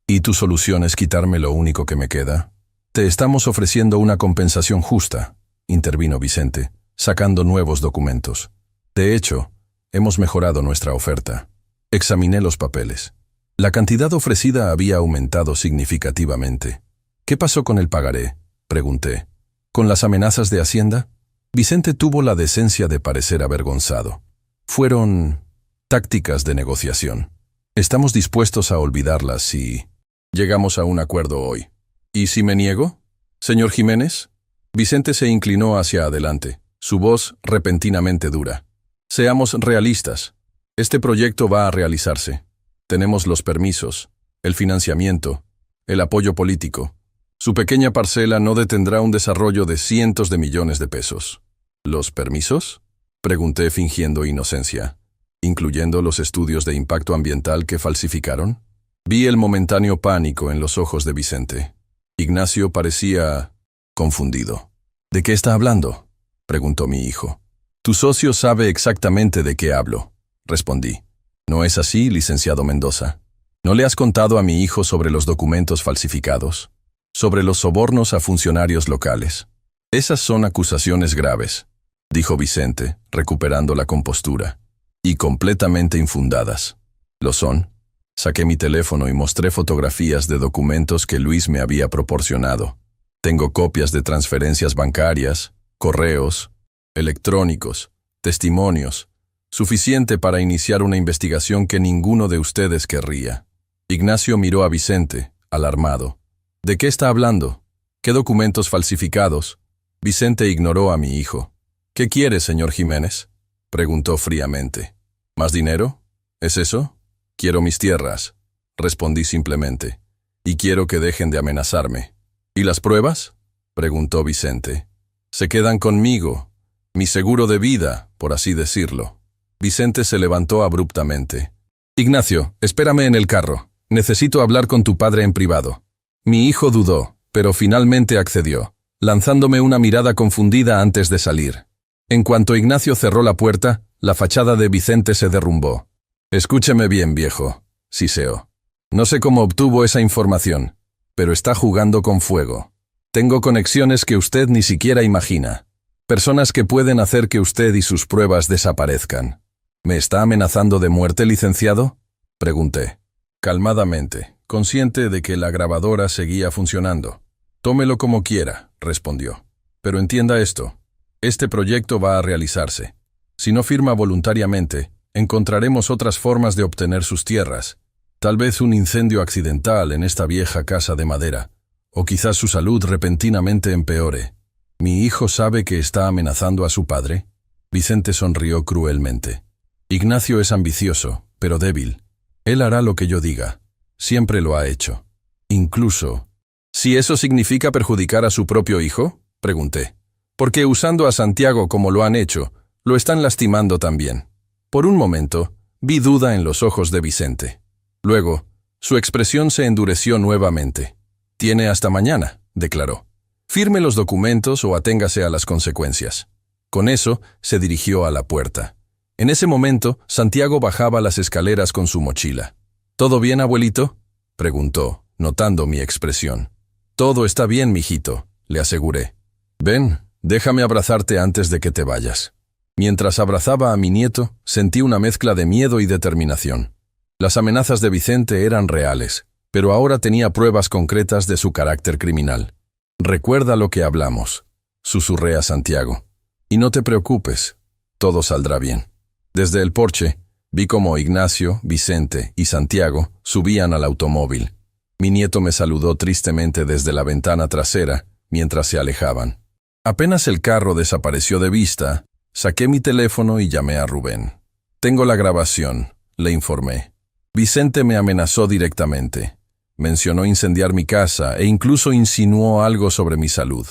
¿Y tu solución es quitarme lo único que me queda? Te estamos ofreciendo una compensación justa, intervino Vicente, sacando nuevos documentos. De hecho, hemos mejorado nuestra oferta. Examiné los papeles. La cantidad ofrecida había aumentado significativamente. ¿Qué pasó con el pagaré?, pregunté. ¿Con las amenazas de Hacienda? Vicente tuvo la decencia de parecer avergonzado. Fueron tácticas de negociación. Estamos dispuestos a olvidarlas si llegamos a un acuerdo hoy. ¿Y si me niego? Señor Jiménez. Vicente se inclinó hacia adelante, su voz repentinamente dura. Seamos realistas. Este proyecto va a realizarse. Tenemos los permisos, el financiamiento, el apoyo político. Su pequeña parcela no detendrá un desarrollo de cientos de millones de pesos. ¿Los permisos?, pregunté fingiendo inocencia. ¿Incluyendo los estudios de impacto ambiental que falsificaron? Vi el momentáneo pánico en los ojos de Vicente. Ignacio parecía confundido. ¿De qué está hablando?, preguntó mi hijo. Tu socio sabe exactamente de qué hablo, respondí. ¿No es así, licenciado Mendoza? ¿No le has contado a mi hijo sobre los documentos falsificados? ¿Sobre los sobornos a funcionarios locales? Esas son acusaciones graves, dijo Vicente, recuperando la compostura. Y completamente infundadas. ¿Lo son? Saqué mi teléfono y mostré fotografías de documentos que Luis me había proporcionado. Tengo copias de transferencias bancarias, correos, electrónicos, testimonios, suficiente para iniciar una investigación que ninguno de ustedes querría. Ignacio miró a Vicente, alarmado. ¿De qué está hablando? ¿Qué documentos falsificados? Vicente ignoró a mi hijo. ¿Qué quiere, señor Jiménez?, preguntó fríamente. ¿Más dinero? ¿Es eso? Quiero mis tierras, respondí simplemente. Y quiero que dejen de amenazarme. ¿Y las pruebas?, preguntó Vicente. Se quedan conmigo, mi seguro de vida, por así decirlo. Vicente se levantó abruptamente. Ignacio, espérame en el carro. Necesito hablar con tu padre en privado. Mi hijo dudó, pero finalmente accedió, lanzándome una mirada confundida antes de salir. En cuanto Ignacio cerró la puerta, la fachada de Vicente se derrumbó. Escúcheme bien, viejo, siseó. No sé cómo obtuvo esa información, pero está jugando con fuego. Tengo conexiones que usted ni siquiera imagina. Personas que pueden hacer que usted y sus pruebas desaparezcan. ¿Me está amenazando de muerte, licenciado?, pregunté. Calmadamente, consciente de que la grabadora seguía funcionando. Tómelo como quiera, respondió. Pero entienda esto. Este proyecto va a realizarse. Si no firma voluntariamente, encontraremos otras formas de obtener sus tierras. Tal vez un incendio accidental en esta vieja casa de madera. O quizás su salud repentinamente empeore. ¿Mi hijo sabe que está amenazando a su padre? Vicente sonrió cruelmente. Ignacio es ambicioso, pero débil. Él hará lo que yo diga. Siempre lo ha hecho. Incluso... ¿Si eso significa perjudicar a su propio hijo?, pregunté. Porque usando a Santiago como lo han hecho, lo están lastimando también. Por un momento, vi duda en los ojos de Vicente. Luego, su expresión se endureció nuevamente. Tiene hasta mañana, declaró. Firme los documentos o aténgase a las consecuencias. Con eso, se dirigió a la puerta. En ese momento, Santiago bajaba las escaleras con su mochila. ¿Todo bien, abuelito?, preguntó, notando mi expresión. Todo está bien, mijito, le aseguré. Ven, déjame abrazarte antes de que te vayas. Mientras abrazaba a mi nieto, sentí una mezcla de miedo y determinación. Las amenazas de Vicente eran reales, pero ahora tenía pruebas concretas de su carácter criminal. Recuerda lo que hablamos, susurré a Santiago. Y no te preocupes, todo saldrá bien. Desde el porche, vi cómo Ignacio, Vicente y Santiago subían al automóvil. Mi nieto me saludó tristemente desde la ventana trasera mientras se alejaban. Apenas el carro desapareció de vista, saqué mi teléfono y llamé a Rubén. Tengo la grabación, le informé. Vicente me amenazó directamente. Mencionó incendiar mi casa e incluso insinuó algo sobre mi salud.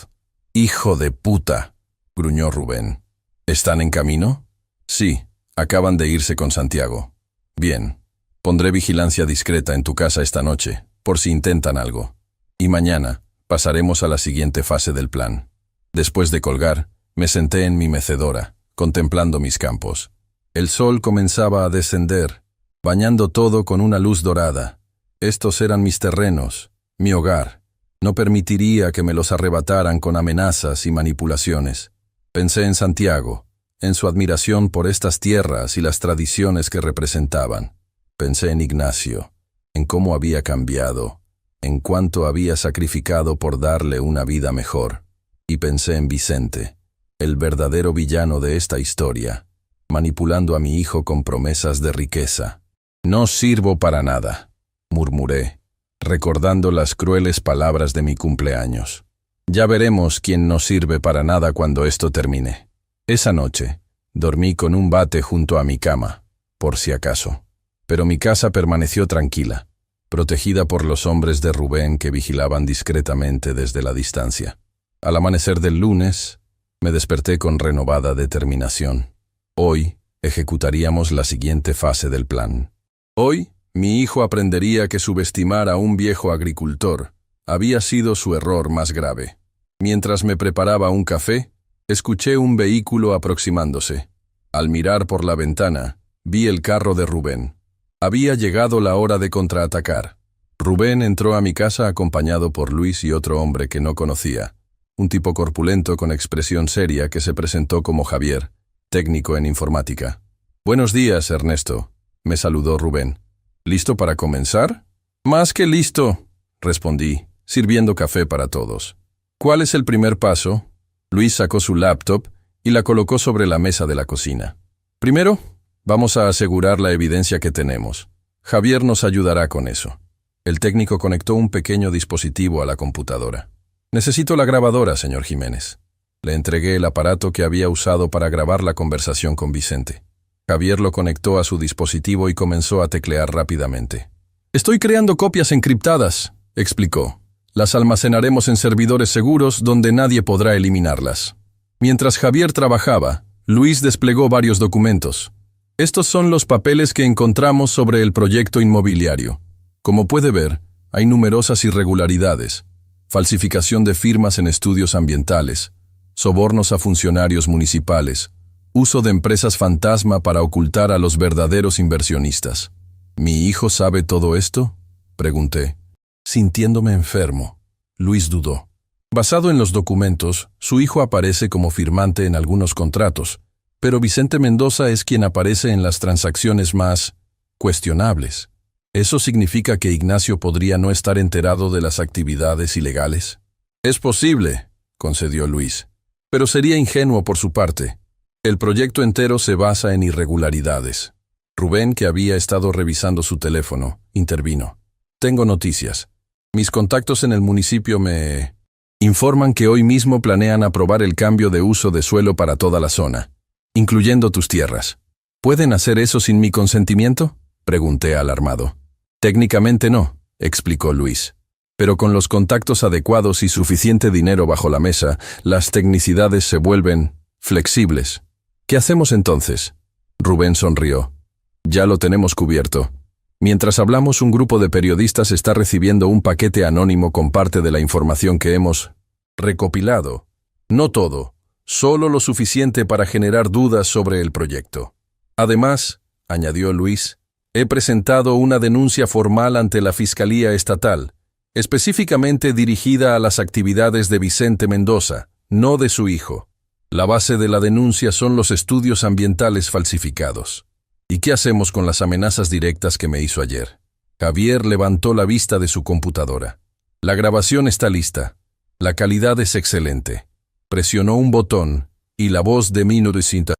«Hijo de puta», gruñó Rubén. ¿Están en camino? Sí, acaban de irse con Santiago. Bien, pondré vigilancia discreta en tu casa esta noche, por si intentan algo. Y mañana pasaremos a la siguiente fase del plan. Después de colgar, me senté en mi mecedora, contemplando mis campos. El sol comenzaba a descender, bañando todo con una luz dorada. Estos eran mis terrenos, mi hogar. No permitiría que me los arrebataran con amenazas y manipulaciones. Pensé en Santiago, en su admiración por estas tierras y las tradiciones que representaban. Pensé en Ignacio, en cómo había cambiado, en cuánto había sacrificado por darle una vida mejor. Y pensé en Vicente, el verdadero villano de esta historia, manipulando a mi hijo con promesas de riqueza. «No sirvo para nada», murmuré, recordando las crueles palabras de mi cumpleaños. Ya veremos quién no sirve para nada cuando esto termine. Esa noche, dormí con un bate junto a mi cama, por si acaso. Pero mi casa permaneció tranquila, protegida por los hombres de Rubén que vigilaban discretamente desde la distancia. Al amanecer del lunes, me desperté con renovada determinación. Hoy ejecutaríamos la siguiente fase del plan. Hoy, mi hijo aprendería que subestimar a un viejo agricultor había sido su error más grave. Mientras me preparaba un café, escuché un vehículo aproximándose. Al mirar por la ventana, vi el carro de Rubén. Había llegado la hora de contraatacar. Rubén entró a mi casa acompañado por Luis y otro hombre que no conocía, un tipo corpulento con expresión seria que se presentó como Javier, técnico en informática. «Buenos días, Ernesto», me saludó Rubén. «¿Listo para comenzar?» «Más que listo», respondí, sirviendo café para todos. «¿Cuál es el primer paso?» Luis sacó su laptop y la colocó sobre la mesa de la cocina. «Primero, vamos a asegurar la evidencia que tenemos. Javier nos ayudará con eso». El técnico conectó un pequeño dispositivo a la computadora. «Necesito la grabadora, señor Jiménez». Le entregué el aparato que había usado para grabar la conversación con Vicente. Javier lo conectó a su dispositivo y comenzó a teclear rápidamente. «Estoy creando copias encriptadas», explicó. «Las almacenaremos en servidores seguros donde nadie podrá eliminarlas». Mientras Javier trabajaba, Luis desplegó varios documentos. Estos son los papeles que encontramos sobre el proyecto inmobiliario. Como puede ver, hay numerosas irregularidades. Falsificación de firmas en estudios ambientales, sobornos a funcionarios municipales, uso de empresas fantasma para ocultar a los verdaderos inversionistas. ¿Mi hijo sabe todo esto?, pregunté. Sintiéndome enfermo, Luis dudó. Basado en los documentos, su hijo aparece como firmante en algunos contratos, pero Vicente Mendoza es quien aparece en las transacciones más cuestionables. ¿Eso significa que Ignacio podría no estar enterado de las actividades ilegales? Es posible, concedió Luis, pero sería ingenuo por su parte. El proyecto entero se basa en irregularidades. Rubén, que había estado revisando su teléfono, intervino. Tengo noticias. Mis contactos en el municipio me informan que hoy mismo planean aprobar el cambio de uso de suelo para toda la zona, incluyendo tus tierras. ¿Pueden hacer eso sin mi consentimiento?, pregunté alarmado. Técnicamente no, explicó Luis. Pero con los contactos adecuados y suficiente dinero bajo la mesa, las tecnicidades se vuelven flexibles. ¿Qué hacemos entonces? Rubén sonrió. Ya lo tenemos cubierto. Mientras hablamos, un grupo de periodistas está recibiendo un paquete anónimo con parte de la información que hemos recopilado. No todo, solo lo suficiente para generar dudas sobre el proyecto. Además, añadió Luis, he presentado una denuncia formal ante la Fiscalía Estatal, específicamente dirigida a las actividades de Vicente Mendoza, no de su hijo. La base de la denuncia son los estudios ambientales falsificados. ¿Y qué hacemos con las amenazas directas que me hizo ayer? Javier levantó la vista de su computadora. La grabación está lista. La calidad es excelente. Presionó un botón y la voz de Mino de Cinta.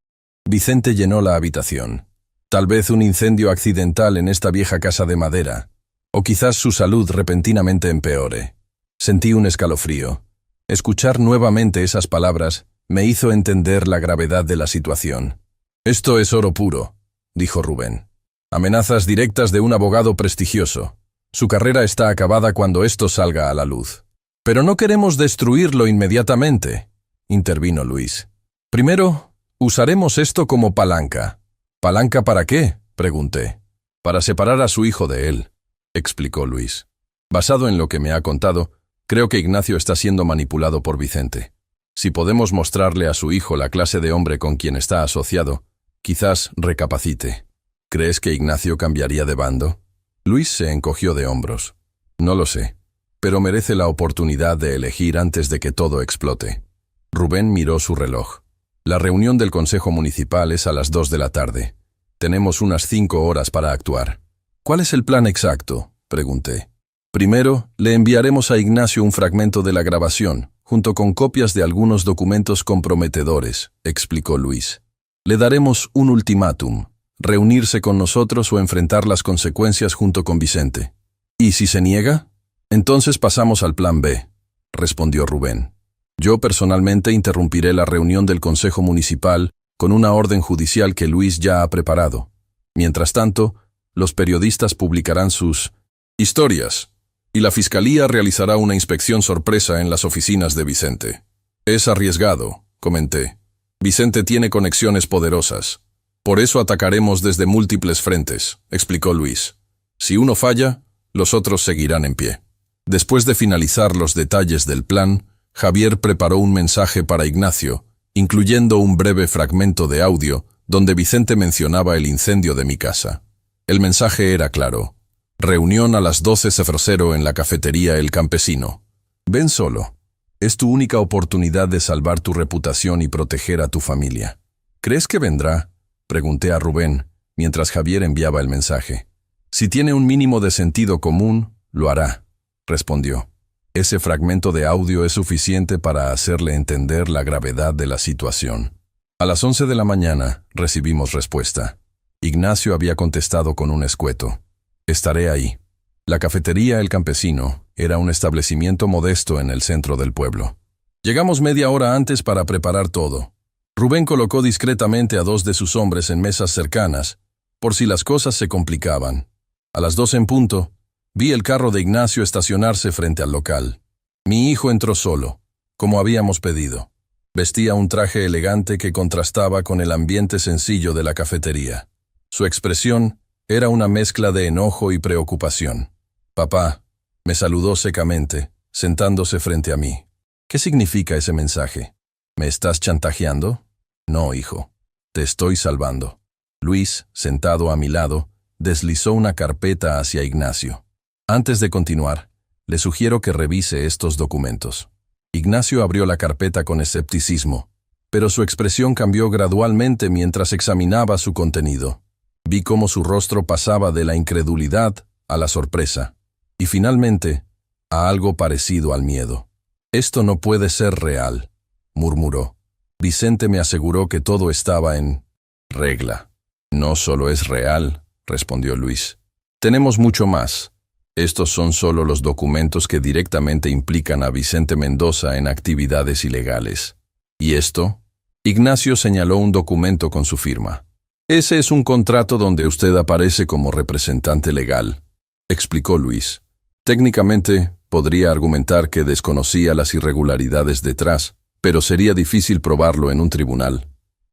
Vicente llenó la habitación. Tal vez un incendio accidental en esta vieja casa de madera. O quizás su salud repentinamente empeore. Sentí un escalofrío. Escuchar nuevamente esas palabras me hizo entender la gravedad de la situación. Esto es oro puro, dijo Rubén. Amenazas directas de un abogado prestigioso. Su carrera está acabada cuando esto salga a la luz. Pero no queremos destruirlo inmediatamente, intervino Luis. Primero, usaremos esto como palanca. ¿Palanca para qué?, pregunté. Para separar a su hijo de él, explicó Luis. Basado en lo que me ha contado, creo que Ignacio está siendo manipulado por Vicente. Si podemos mostrarle a su hijo la clase de hombre con quien está asociado, quizás recapacite. ¿Crees que Ignacio cambiaría de bando? Luis se encogió de hombros. No lo sé, pero merece la oportunidad de elegir antes de que todo explote. Rubén miró su reloj. La reunión del Consejo Municipal es a las 2 de la tarde. Tenemos unas 5 horas para actuar. ¿Cuál es el plan exacto?, pregunté. Primero, le enviaremos a Ignacio un fragmento de la grabación, junto con copias de algunos documentos comprometedores, explicó Luis. Le daremos un ultimátum, reunirse con nosotros o enfrentar las consecuencias junto con Vicente. ¿Y si se niega? Entonces pasamos al plan B, respondió Rubén. Yo personalmente interrumpiré la reunión del Consejo Municipal con una orden judicial que Luis ya ha preparado. Mientras tanto, los periodistas publicarán sus historias, y la Fiscalía realizará una inspección sorpresa en las oficinas de Vicente. Es arriesgado, comenté. Vicente tiene conexiones poderosas. Por eso atacaremos desde múltiples frentes, explicó Luis. Si uno falla, los otros seguirán en pie. Después de finalizar los detalles del plan, Javier preparó un mensaje para Ignacio, incluyendo un breve fragmento de audio donde Vicente mencionaba el incendio de mi casa. El mensaje era claro. Reunión a las 12:00 en la cafetería El Campesino. Ven solo. Es tu única oportunidad de salvar tu reputación y proteger a tu familia. ¿Crees que vendrá?, pregunté a Rubén, mientras Javier enviaba el mensaje. Si tiene un mínimo de sentido común, lo hará, respondió. Ese fragmento de audio es suficiente para hacerle entender la gravedad de la situación. A las 11 de la mañana recibimos respuesta. Ignacio había contestado con un escueto. Estaré ahí. La cafetería El Campesino era un establecimiento modesto en el centro del pueblo. Llegamos media hora antes para preparar todo. Rubén colocó discretamente a 2 de sus hombres en mesas cercanas, por si las cosas se complicaban. A las 2 en punto, vi el carro de Ignacio estacionarse frente al local. Mi hijo entró solo, como habíamos pedido. Vestía un traje elegante que contrastaba con el ambiente sencillo de la cafetería. Su expresión era una mezcla de enojo y preocupación. «Papá», me saludó secamente, sentándose frente a mí. «¿Qué significa ese mensaje? ¿Me estás chantajeando?» «No, hijo. Te estoy salvando». Luis, sentado a mi lado, deslizó una carpeta hacia Ignacio. Antes de continuar, le sugiero que revise estos documentos. Ignacio abrió la carpeta con escepticismo, pero su expresión cambió gradualmente mientras examinaba su contenido. Vi cómo su rostro pasaba de la incredulidad a la sorpresa, y finalmente, a algo parecido al miedo. «Esto no puede ser real», murmuró. Vicente me aseguró que todo estaba en regla. «No solo es real», respondió Luis. «Tenemos mucho más. Estos son solo los documentos que directamente implican a Vicente Mendoza en actividades ilegales. ¿Y esto?» Ignacio señaló un documento con su firma. «Ese es un contrato donde usted aparece como representante legal», explicó Luis. «Técnicamente, podría argumentar que desconocía las irregularidades detrás, pero sería difícil probarlo en un tribunal».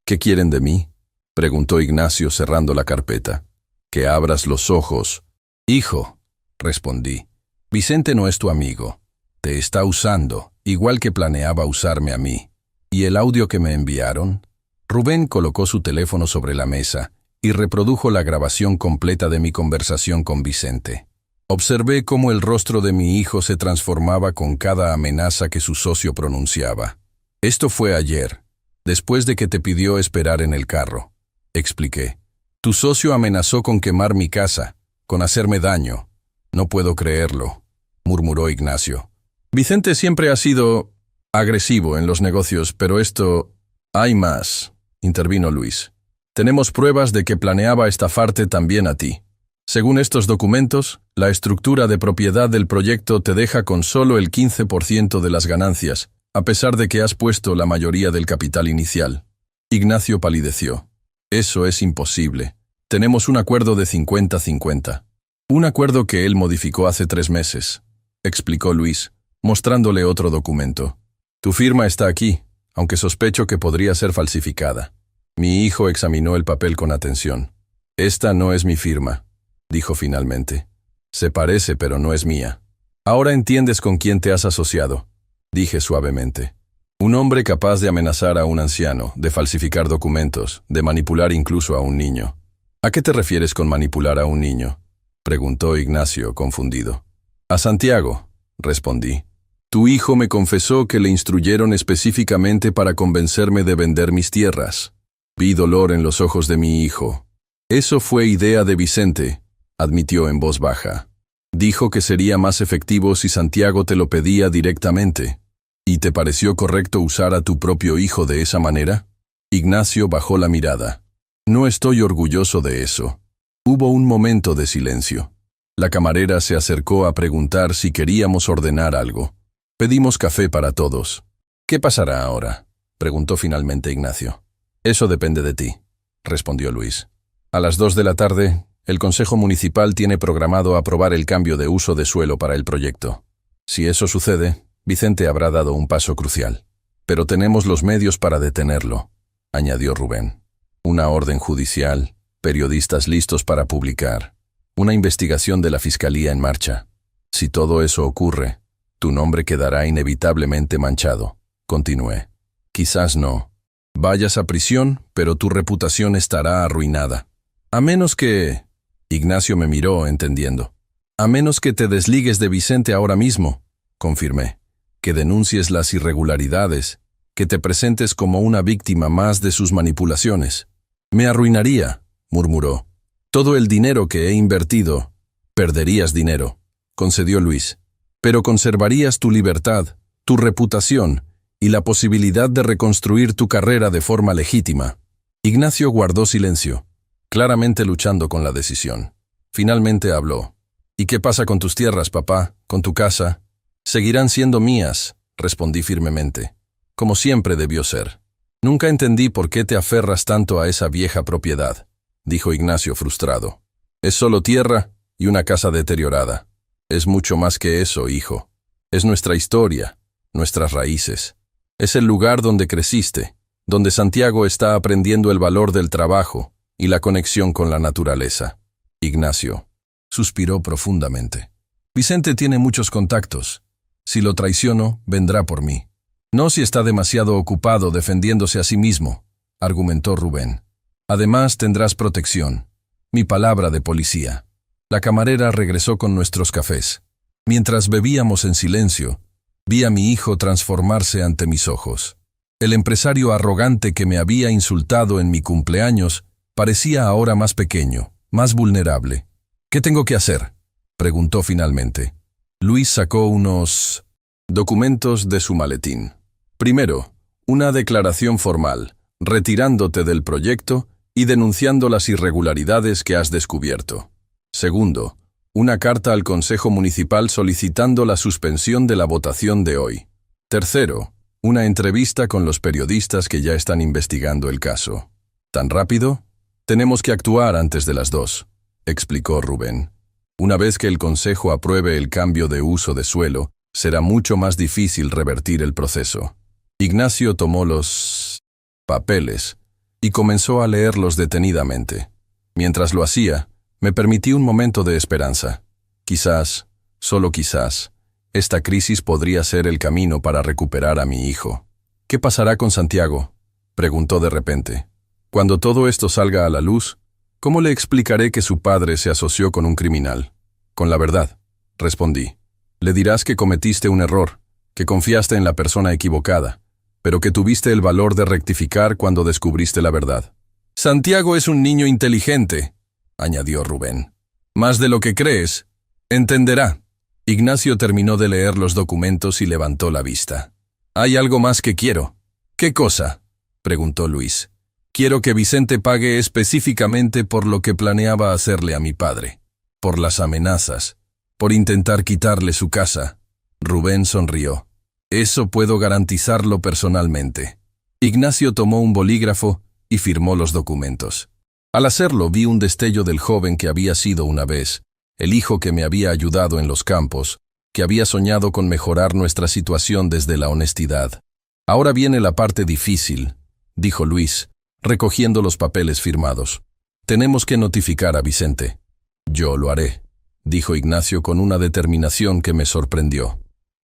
«¿Qué quieren de mí?», preguntó Ignacio cerrando la carpeta. «Que abras los ojos». «Hijo», respondí, «Vicente no es tu amigo. Te está usando. igual que planeaba usarme a mí. ¿Y el audio que me enviaron? Rubén colocó su teléfono sobre la mesa y reprodujo la grabación completa de mi conversación con Vicente. Observé cómo el rostro de mi hijo se transformaba con cada amenaza que su socio pronunciaba. Esto fue ayer, después de que te pidió esperar en el carro, expliqué. Tu socio amenazó con quemar mi casa, con hacerme daño. No puedo creerlo, murmuró Ignacio. Vicente siempre ha sido agresivo en los negocios, pero esto... Hay más, intervino Luis. Tenemos pruebas de que planeaba estafarte también a ti. Según estos documentos, la estructura de propiedad del proyecto te deja con solo el 15% de las ganancias, a pesar de que has puesto la mayoría del capital inicial. Ignacio palideció. Eso es imposible. Tenemos un acuerdo de 50-50. Un acuerdo que él modificó hace 3 meses, explicó Luis, mostrándole otro documento. Tu firma está aquí, aunque sospecho que podría ser falsificada. Mi hijo examinó el papel con atención. Esta no es mi firma, dijo finalmente. Se parece, pero no es mía. Ahora entiendes con quién te has asociado, dije suavemente. Un hombre capaz de amenazar a un anciano, de falsificar documentos, de manipular incluso a un niño. ¿A qué te refieres con manipular a un niño?, preguntó Ignacio, confundido. A Santiago, respondí. Tu hijo me confesó que le instruyeron específicamente para convencerme de vender mis tierras. Vi dolor en los ojos de mi hijo. Eso fue idea de Vicente, admitió en voz baja. Dijo que sería más efectivo si Santiago te lo pedía directamente. ¿Y te pareció correcto usar a tu propio hijo de esa manera? Ignacio bajó la mirada. No estoy orgulloso de eso. Hubo un momento de silencio. La camarera se acercó a preguntar si queríamos ordenar algo. Pedimos café para todos. ¿Qué pasará ahora?, preguntó finalmente Ignacio. Eso depende de ti, respondió Luis. A las 2 de la tarde, el Consejo Municipal tiene programado aprobar el cambio de uso de suelo para el proyecto. Si eso sucede, Vicente habrá dado un paso crucial. Pero tenemos los medios para detenerlo, añadió Rubén. Una orden judicial, periodistas listos para publicar, una investigación de la Fiscalía en marcha. Si todo eso ocurre, tu nombre quedará inevitablemente manchado, continué. Quizás no. Vayas a prisión, pero tu reputación estará arruinada. A menos que... Ignacio me miró, entendiendo. A menos que te desligues de Vicente ahora mismo, confirmé. Que denuncies las irregularidades, que te presentes como una víctima más de sus manipulaciones. Me arruinaría, murmuró. Todo el dinero que he invertido. Perderías dinero, concedió Luis. Pero conservarías tu libertad, tu reputación y la posibilidad de reconstruir tu carrera de forma legítima. Ignacio guardó silencio, claramente luchando con la decisión. Finalmente habló. ¿Y qué pasa con tus tierras, papá? ¿Con tu casa? Seguirán siendo mías, respondí firmemente. Como siempre debió ser. Nunca entendí por qué te aferras tanto a esa vieja propiedad, dijo Ignacio frustrado. Es solo tierra y una casa deteriorada. Es mucho más que eso, hijo. Es nuestra historia, nuestras raíces. Es el lugar donde creciste, donde Santiago está aprendiendo el valor del trabajo y la conexión con la naturaleza. Ignacio suspiró profundamente. Vicente tiene muchos contactos. Si lo traiciono, vendrá por mí. No si está demasiado ocupado defendiéndose a sí mismo, argumentó Rubén. Además tendrás protección. Mi palabra de policía. La camarera regresó con nuestros cafés. Mientras bebíamos en silencio, vi a mi hijo transformarse ante mis ojos. El empresario arrogante que me había insultado en mi cumpleaños parecía ahora más pequeño, más vulnerable. ¿Qué tengo que hacer?, preguntó finalmente. Luis sacó unos documentos de su maletín. Primero, una declaración formal, retirándote del proyecto y denunciando las irregularidades que has descubierto. Segundo, una carta al Consejo Municipal solicitando la suspensión de la votación de hoy. Tercero, una entrevista con los periodistas que ya están investigando el caso. ¿Tan rápido? Tenemos que actuar antes de las 2, explicó Rubén. Una vez que el Consejo apruebe el cambio de uso de suelo, será mucho más difícil revertir el proceso. Ignacio tomó los papeles y comenzó a leerlos detenidamente. Mientras lo hacía, me permití un momento de esperanza. Quizás, solo quizás, Esta crisis podría ser el camino para recuperar a mi hijo. ¿Qué pasará con Santiago?, preguntó de repente. Cuando todo esto salga a la luz, ¿cómo le explicaré que su padre se asoció con un criminal? Con la verdad, respondí. Le dirás que cometiste un error, que confiaste en la persona equivocada, pero que tuviste el valor de rectificar cuando descubriste la verdad. Santiago es un niño inteligente, añadió Rubén. Más de lo que crees. Entenderá. Ignacio terminó de leer los documentos y levantó la vista. Hay algo más que quiero. ¿Qué cosa?, preguntó Luis. Quiero que Vicente pague específicamente por lo que planeaba hacerle a mi padre. Por las amenazas. Por intentar quitarle su casa. Rubén sonrió. Eso puedo garantizarlo personalmente. Ignacio tomó un bolígrafo y firmó los documentos. Al hacerlo vi un destello del joven que había sido una vez, el hijo que me había ayudado en los campos, que había soñado con mejorar nuestra situación desde la honestidad. Ahora viene la parte difícil, dijo Luis, recogiendo los papeles firmados. Tenemos que notificar a Vicente. Yo lo haré, dijo Ignacio con una determinación que me sorprendió.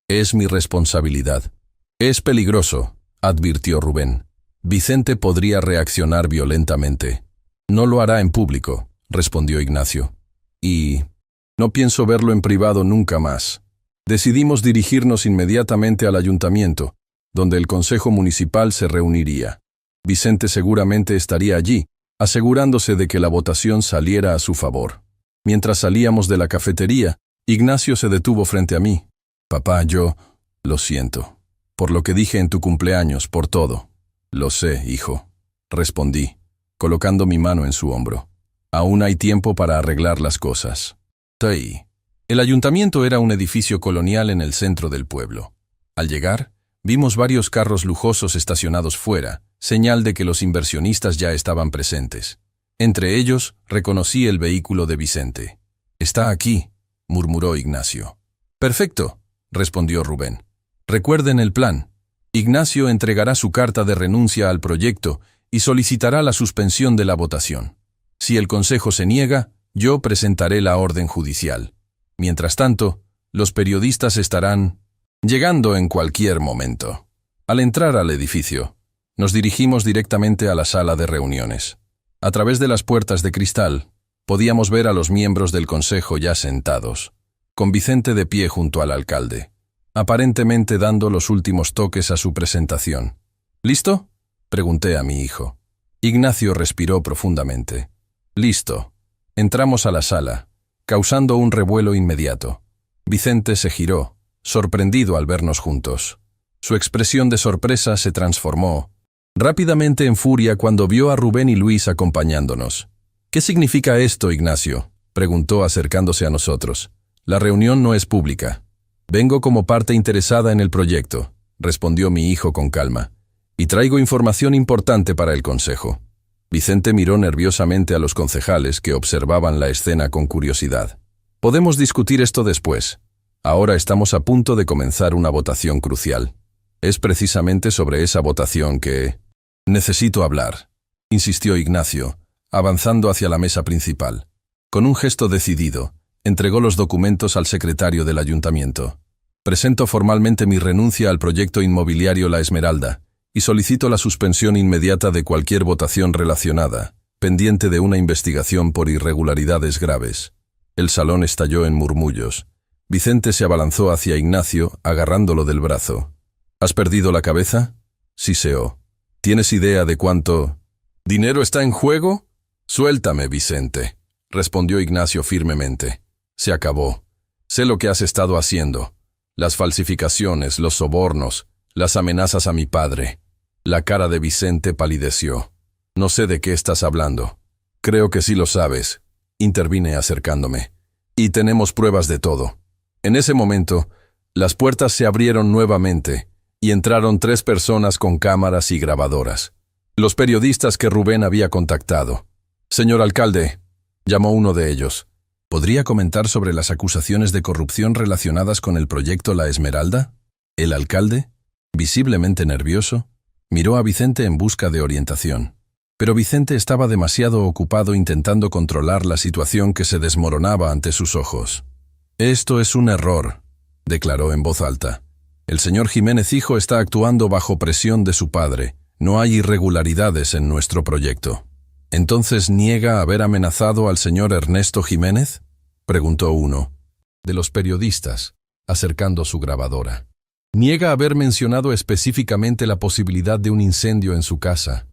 Es mi responsabilidad. Es peligroso, advirtió Rubén. Vicente podría reaccionar violentamente. No lo hará en público, respondió Ignacio. Y no pienso verlo en privado nunca más. Decidimos dirigirnos inmediatamente al ayuntamiento, donde el consejo municipal se reuniría. Vicente seguramente estaría allí, asegurándose de que la votación saliera a su favor. Mientras salíamos de la cafetería, Ignacio se detuvo frente a mí. Papá, lo siento. Por lo que dije en tu cumpleaños, por todo. Lo sé, hijo, respondí, colocando mi mano en su hombro. Aún hay tiempo para arreglar las cosas. El ayuntamiento era un edificio colonial en el centro del pueblo. Al llegar, vimos varios carros lujosos estacionados fuera, señal de que los inversionistas ya estaban presentes. Entre ellos, reconocí el vehículo de Vicente. Está aquí, murmuró Ignacio. Perfecto, respondió Rubén. Recuerden el plan. Ignacio entregará su carta de renuncia al proyecto y solicitará la suspensión de la votación. Si el consejo se niega, yo presentaré la orden judicial. Mientras tanto, los periodistas estarán llegando en cualquier momento. Al entrar al edificio, nos dirigimos directamente a la sala de reuniones. A través de las puertas de cristal, podíamos ver a los miembros del consejo ya sentados, con Vicente de pie junto al alcalde, aparentemente dando los últimos toques a su presentación. ¿Listo?, pregunté a mi hijo. Ignacio respiró profundamente. Listo. Entramos a la sala, causando un revuelo inmediato. Vicente se giró, sorprendido al vernos juntos. Su expresión de sorpresa se transformó rápidamente en furia cuando vio a Rubén y Luis acompañándonos. ¿Qué significa esto, Ignacio?, preguntó acercándose a nosotros. La reunión no es pública. Vengo como parte interesada en el proyecto, respondió mi hijo con calma, y traigo información importante para el consejo. Vicente miró nerviosamente a los concejales que observaban la escena con curiosidad. Podemos discutir esto después. Ahora estamos a punto de comenzar una votación crucial. Es precisamente sobre esa votación que necesito hablar, insistió Ignacio, avanzando hacia la mesa principal. Con un gesto decidido, entregó los documentos al secretario del ayuntamiento. Presento formalmente mi renuncia al proyecto inmobiliario La Esmeralda y solicito la suspensión inmediata de cualquier votación relacionada, pendiente de una investigación por irregularidades graves. El salón estalló en murmullos. Vicente se abalanzó hacia Ignacio, agarrándolo del brazo. ¿Has perdido la cabeza?, siseó. ¿Tienes idea de cuánto dinero está en juego? Suéltame, Vicente, respondió Ignacio firmemente. Se acabó. Sé lo que has estado haciendo. Las falsificaciones, los sobornos, las amenazas a mi padre. La cara de Vicente palideció. No sé de qué estás hablando. Creo que sí lo sabes, intervine acercándome. Y tenemos pruebas de todo. En ese momento, las puertas se abrieron nuevamente y entraron 3 personas con cámaras y grabadoras. Los periodistas que Rubén había contactado. Señor alcalde, llamó uno de ellos. ¿Podría comentar sobre las acusaciones de corrupción relacionadas con el proyecto La Esmeralda? El alcalde, visiblemente nervioso, miró a Vicente en busca de orientación. Pero Vicente estaba demasiado ocupado intentando controlar la situación que se desmoronaba ante sus ojos. Esto es un error, declaró en voz alta. El señor Jiménez hijo está actuando bajo presión de su padre. No hay irregularidades en nuestro proyecto. ¿Entonces niega haber amenazado al señor Ernesto Jiménez?, preguntó uno de los periodistas, acercando su grabadora. Niega haber mencionado específicamente la posibilidad de un incendio en su casa.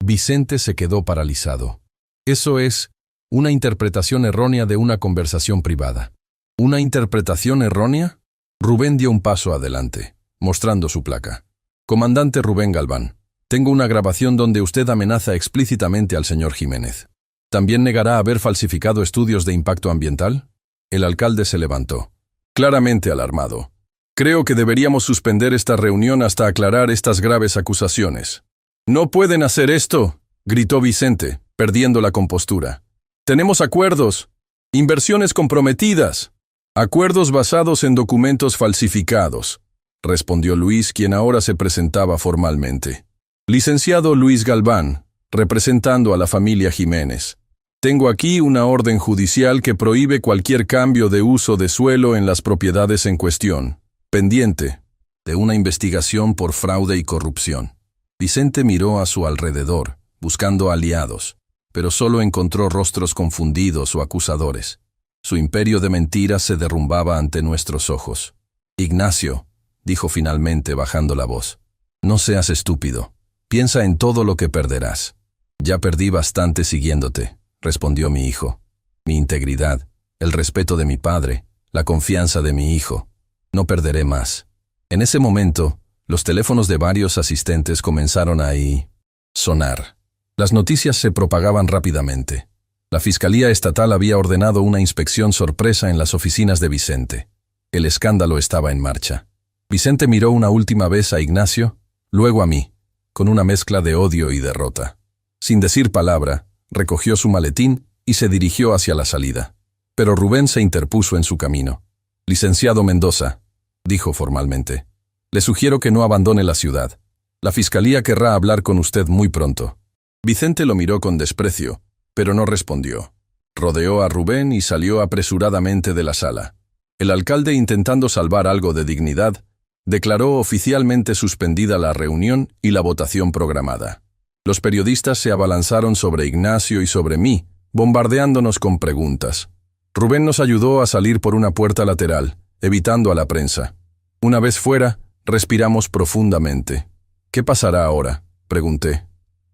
Vicente se quedó paralizado. Eso es una interpretación errónea de una conversación privada. ¿Una interpretación errónea? Rubén dio un paso adelante, mostrando su placa. Comandante Rubén Galván, tengo una grabación donde usted amenaza explícitamente al señor Jiménez. ¿También negará haber falsificado estudios de impacto ambiental? El alcalde se levantó, claramente alarmado. Creo que deberíamos suspender esta reunión hasta aclarar estas graves acusaciones. «¡No pueden hacer esto!», gritó Vicente, perdiendo la compostura. «Tenemos acuerdos, inversiones comprometidas, acuerdos basados en documentos falsificados», respondió Luis, quien ahora se presentaba formalmente. «Licenciado Luis Galván, representando a la familia Jiménez. Tengo aquí una orden judicial que prohíbe cualquier cambio de uso de suelo en las propiedades en cuestión, pendiente de una investigación por fraude y corrupción». Vicente miró a su alrededor, buscando aliados, pero solo encontró rostros confundidos o acusadores. Su imperio de mentiras se derrumbaba ante nuestros ojos. «Ignacio», dijo finalmente bajando la voz, «no seas estúpido. Piensa en todo lo que perderás». «Ya perdí bastante siguiéndote», respondió mi hijo. «Mi integridad, el respeto de mi padre, la confianza de mi hijo. No perderé más». En ese momento, los teléfonos de varios asistentes comenzaron a sonar. Las noticias se propagaban rápidamente. La Fiscalía Estatal había ordenado una inspección sorpresa en las oficinas de Vicente. El escándalo estaba en marcha. Vicente miró una última vez a Ignacio, luego a mí, con una mezcla de odio y derrota. Sin decir palabra, recogió su maletín y se dirigió hacia la salida. Pero Rubén se interpuso en su camino. «Licenciado Mendoza», dijo formalmente, «le sugiero que no abandone la ciudad. La Fiscalía querrá hablar con usted muy pronto». Vicente lo miró con desprecio, pero no respondió. Rodeó a Rubén y salió apresuradamente de la sala. El alcalde, intentando salvar algo de dignidad, declaró oficialmente suspendida la reunión y la votación programada. Los periodistas se abalanzaron sobre Ignacio y sobre mí, bombardeándonos con preguntas. Rubén nos ayudó a salir por una puerta lateral, evitando a la prensa. Una vez fuera, respiramos profundamente. «¿Qué pasará ahora?», pregunté.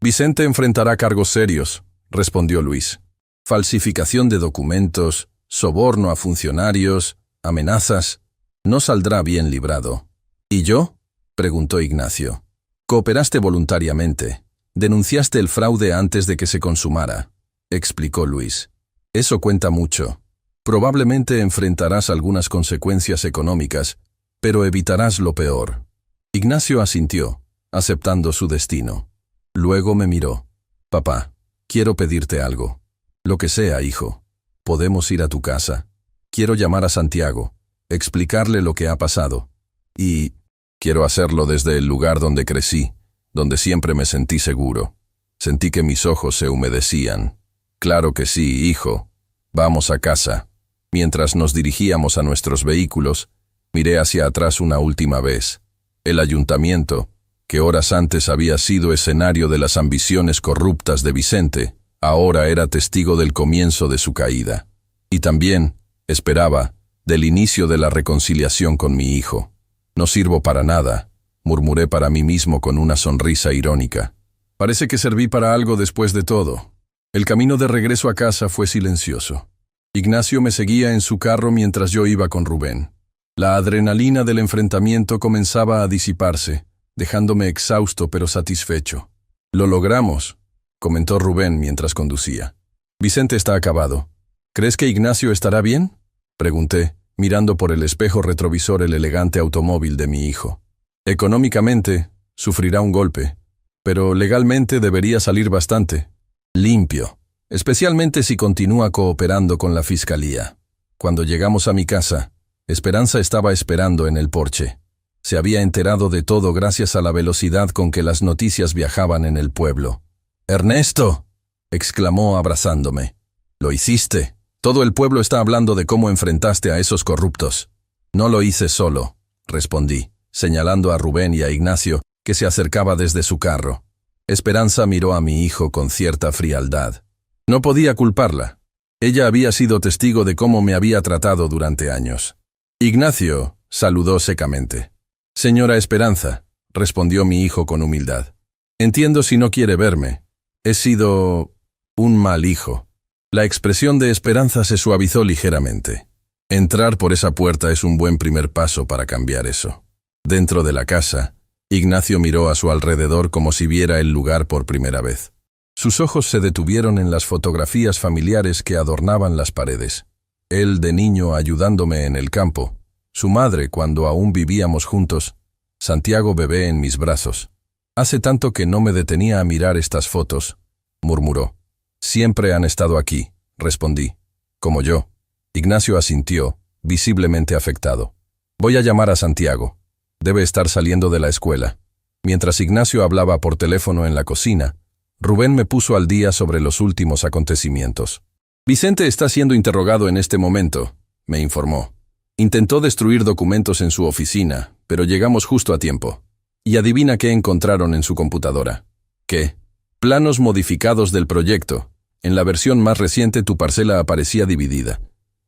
«Vicente enfrentará cargos serios», respondió Luis. «Falsificación de documentos, soborno a funcionarios, amenazas. No saldrá bien librado». «¿Y yo?», preguntó Ignacio. «Cooperaste voluntariamente. Denunciaste el fraude antes de que se consumara», explicó Luis. «Eso cuenta mucho. Probablemente enfrentarás algunas consecuencias económicas, pero evitarás lo peor». Ignacio asintió, aceptando su destino. Luego me miró. «Papá, quiero pedirte algo». «Lo que sea, hijo. Podemos ir a tu casa. Quiero llamar a Santiago, explicarle lo que ha pasado. Y quiero hacerlo desde el lugar donde crecí, donde siempre me sentí seguro». Sentí que mis ojos se humedecían. «Claro que sí, hijo. Vamos a casa». Mientras nos dirigíamos a nuestros vehículos, miré hacia atrás una última vez. El ayuntamiento, que horas antes había sido escenario de las ambiciones corruptas de Vicente, ahora era testigo del comienzo de su caída. Y también, esperaba, del inicio de la reconciliación con mi hijo. «No sirvo para nada», murmuré para mí mismo con una sonrisa irónica. «Parece que serví para algo después de todo». El camino de regreso a casa fue silencioso. Ignacio me seguía en su carro mientras yo iba con Rubén. La adrenalina del enfrentamiento comenzaba a disiparse, dejándome exhausto pero satisfecho. «Lo logramos», comentó Rubén mientras conducía. «Vicente está acabado. ¿Crees que Ignacio estará bien?», pregunté, mirando por el espejo retrovisor el elegante automóvil de mi hijo. «Económicamente, sufrirá un golpe, pero legalmente debería salir bastante limpio, especialmente si continúa cooperando con la Fiscalía». Cuando llegamos a mi casa, Esperanza estaba esperando en el porche. Se había enterado de todo gracias a la velocidad con que las noticias viajaban en el pueblo. «¡Ernesto!», exclamó abrazándome. «Lo hiciste. Todo el pueblo está hablando de cómo enfrentaste a esos corruptos». No lo hice solo, respondí, señalando a Rubén y a Ignacio, que se acercaba desde su carro. Esperanza miró a mi hijo con cierta frialdad. No podía culparla. Ella había sido testigo de cómo me había tratado durante años. Ignacio saludó secamente. Señora Esperanza, respondió mi hijo con humildad. Entiendo si no quiere verme. He sido un mal hijo. La expresión de Esperanza se suavizó ligeramente. Entrar por esa puerta es un buen primer paso para cambiar eso. Dentro de la casa, Ignacio miró a su alrededor como si viera el lugar por primera vez. Sus ojos se detuvieron en las fotografías familiares que adornaban las paredes. Él de niño ayudándome en el campo, su madre cuando aún vivíamos juntos, Santiago bebé en mis brazos. Hace tanto que no me detenía a mirar estas fotos, murmuró. Siempre han estado aquí, respondí. Como yo. Ignacio asintió, visiblemente afectado. Voy a llamar a Santiago. Debe estar saliendo de la escuela. Mientras Ignacio hablaba por teléfono en la cocina, Rubén me puso al día sobre los últimos acontecimientos. Vicente está siendo interrogado en este momento, me informó. Intentó destruir documentos en su oficina, pero llegamos justo a tiempo. Y adivina qué encontraron en su computadora. ¿Qué? Planos modificados del proyecto. En la versión más reciente tu parcela aparecía dividida.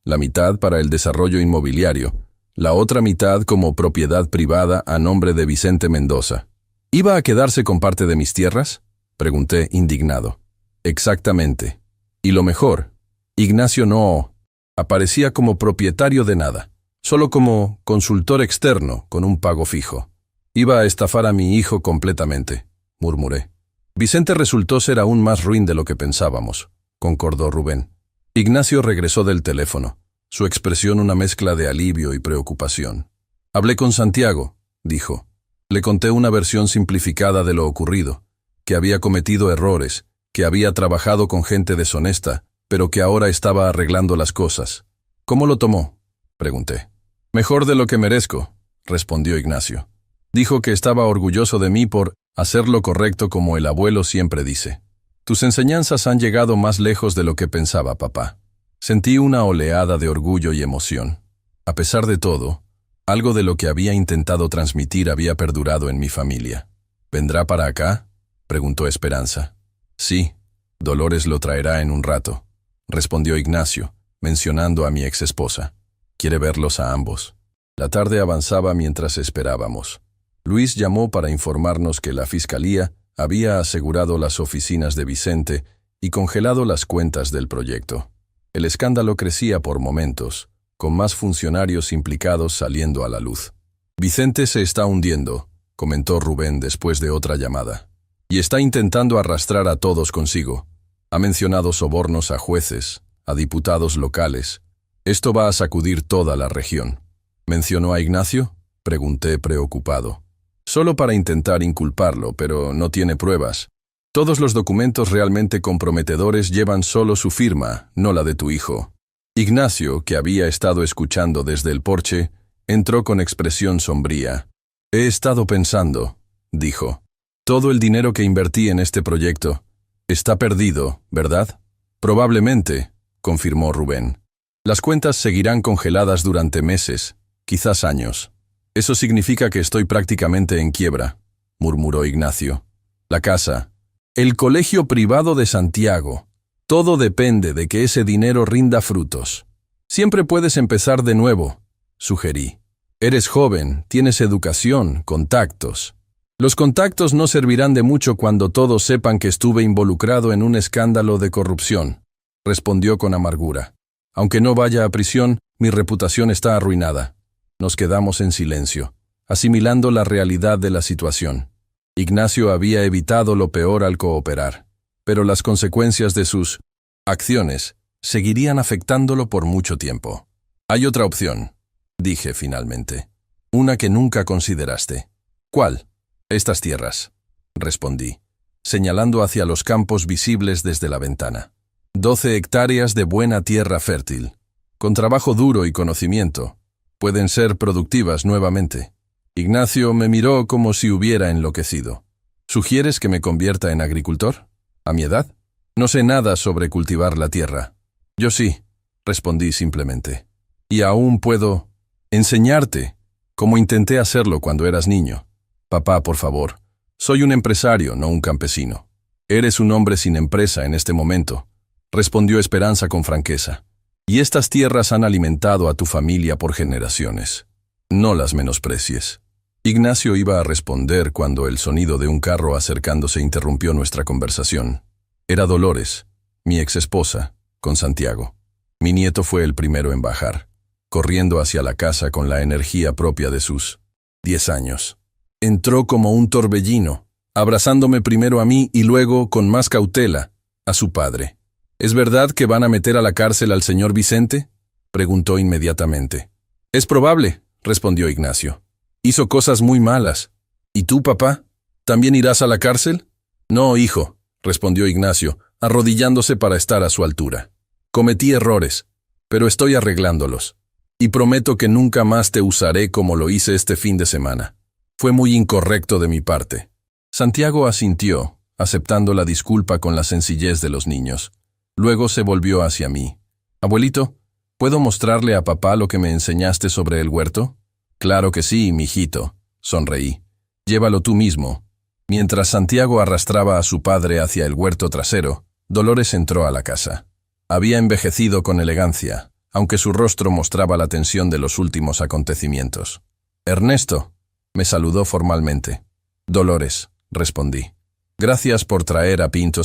La mitad para el desarrollo inmobiliario, la otra mitad como propiedad privada a nombre de Vicente Mendoza. ¿Iba a quedarse con parte de mis tierras?, pregunté indignado. Exactamente. Y lo mejor, Ignacio no aparecía como propietario de nada, solo como consultor externo con un pago fijo. Iba a estafar a mi hijo completamente, murmuré. Vicente resultó ser aún más ruin de lo que pensábamos, concordó Rubén. Ignacio regresó del teléfono, su expresión una mezcla de alivio y preocupación. Hablé con Santiago, dijo. Le conté una versión simplificada de lo ocurrido, que había cometido errores, que había trabajado con gente deshonesta, pero que ahora estaba arreglando las cosas. ¿Cómo lo tomó?, pregunté. Mejor de lo que merezco, respondió Ignacio. Dijo que estaba orgulloso de mí por hacer lo correcto como el abuelo siempre dice. Tus enseñanzas han llegado más lejos de lo que pensaba, papá. Sentí una oleada de orgullo y emoción. A pesar de todo, algo de lo que había intentado transmitir había perdurado en mi familia. ¿Vendrá para acá?, preguntó Esperanza. Sí, Dolores lo traerá en un rato, respondió Ignacio, mencionando a mi exesposa. Quiere verlos a ambos. La tarde avanzaba mientras esperábamos. Luis llamó para informarnos que la Fiscalía había asegurado las oficinas de Vicente y congelado las cuentas del proyecto. El escándalo crecía por momentos, con más funcionarios implicados saliendo a la luz. Vicente se está hundiendo, comentó Rubén después de otra llamada. Y está intentando arrastrar a todos consigo. Ha mencionado sobornos a jueces, a diputados locales. Esto va a sacudir toda la región. ¿Mencionó a Ignacio?, pregunté preocupado. Solo para intentar inculparlo, pero no tiene pruebas. Todos los documentos realmente comprometedores llevan solo su firma, no la de tu hijo. Ignacio, que había estado escuchando desde el porche, entró con expresión sombría. He estado pensando, dijo. Todo el dinero que invertí en este proyecto está perdido, ¿verdad? Probablemente, confirmó Rubén. Las cuentas seguirán congeladas durante meses, quizás años. Eso significa que estoy prácticamente en quiebra, murmuró Ignacio. La casa, el colegio privado de Santiago. Todo depende de que ese dinero rinda frutos. Siempre puedes empezar de nuevo, sugerí. Eres joven, tienes educación, contactos. Los contactos no servirán de mucho cuando todos sepan que estuve involucrado en un escándalo de corrupción, respondió con amargura. Aunque no vaya a prisión, mi reputación está arruinada. Nos quedamos en silencio, asimilando la realidad de la situación. Ignacio había evitado lo peor al cooperar, pero las consecuencias de sus acciones seguirían afectándolo por mucho tiempo. Hay otra opción, dije finalmente. Una que nunca consideraste. ¿Cuál? Estas tierras, respondí, señalando hacia los campos visibles desde la ventana. 12 hectáreas de buena tierra fértil. Con trabajo duro y conocimiento, pueden ser productivas nuevamente. Ignacio me miró como si hubiera enloquecido. ¿Sugieres que me convierta en agricultor? ¿A mi edad? No sé nada sobre cultivar la tierra. Yo sí, respondí simplemente. Y aún puedo Enseñarte, como intenté hacerlo cuando eras niño. Papá, por favor. Soy un empresario, no un campesino. Eres un hombre sin empresa en este momento, respondió Esperanza con franqueza. Y estas tierras han alimentado a tu familia por generaciones. No las menosprecies. Ignacio iba a responder cuando el sonido de un carro acercándose interrumpió nuestra conversación. Era Dolores, mi exesposa, con Santiago. Mi nieto fue el primero en bajar, corriendo hacia la casa con la energía propia de sus 10 años. Entró como un torbellino, abrazándome primero a mí y luego, con más cautela, a su padre. ¿Es verdad que van a meter a la cárcel al señor Vicente?, preguntó inmediatamente. Es probable, respondió Ignacio. Hizo cosas muy malas. ¿Y tú, papá? ¿También irás a la cárcel? No, hijo, respondió Ignacio, arrodillándose para estar a su altura. Cometí errores, pero estoy arreglándolos. Y prometo que nunca más te usaré como lo hice este fin de semana. Fue muy incorrecto de mi parte. Santiago asintió, aceptando la disculpa con la sencillez de los niños. Luego se volvió hacia mí. Abuelito, ¿puedo mostrarle a papá lo que me enseñaste sobre el huerto? Claro que sí, mijito, sonreí. Llévalo tú mismo. Mientras Santiago arrastraba a su padre hacia el huerto trasero, Dolores entró a la casa. Había envejecido con elegancia, aunque su rostro mostraba la tensión de los últimos acontecimientos. Ernesto, me saludó formalmente. Dolores, respondí. Gracias por traer a Pinto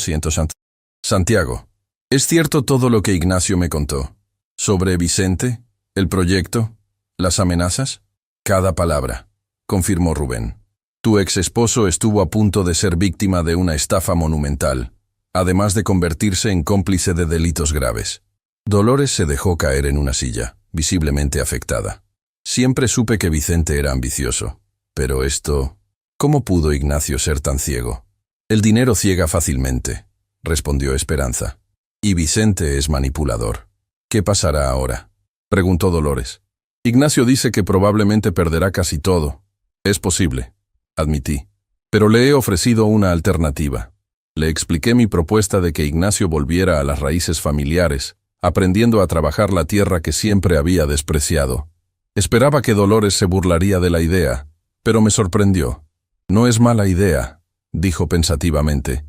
Santiago. ¿Es cierto todo lo que Ignacio me contó? ¿Sobre Vicente? ¿El proyecto? ¿Las amenazas? Cada palabra, confirmó Rubén. Tu ex esposo estuvo a punto de ser víctima de una estafa monumental, además de convertirse en cómplice de delitos graves. Dolores se dejó caer en una silla, visiblemente afectada. Siempre supe que Vicente era ambicioso, pero esto... ¿Cómo pudo Ignacio ser tan ciego? El dinero ciega fácilmente, respondió Esperanza. Y Vicente es manipulador. ¿Qué pasará ahora?, preguntó Dolores. Ignacio dice que probablemente perderá casi todo. Es posible, admití. Pero le he ofrecido una alternativa. Le expliqué mi propuesta de que Ignacio volviera a las raíces familiares, aprendiendo a trabajar la tierra que siempre había despreciado. Esperaba que Dolores se burlaría de la idea, pero me sorprendió. No es mala idea, dijo pensativamente.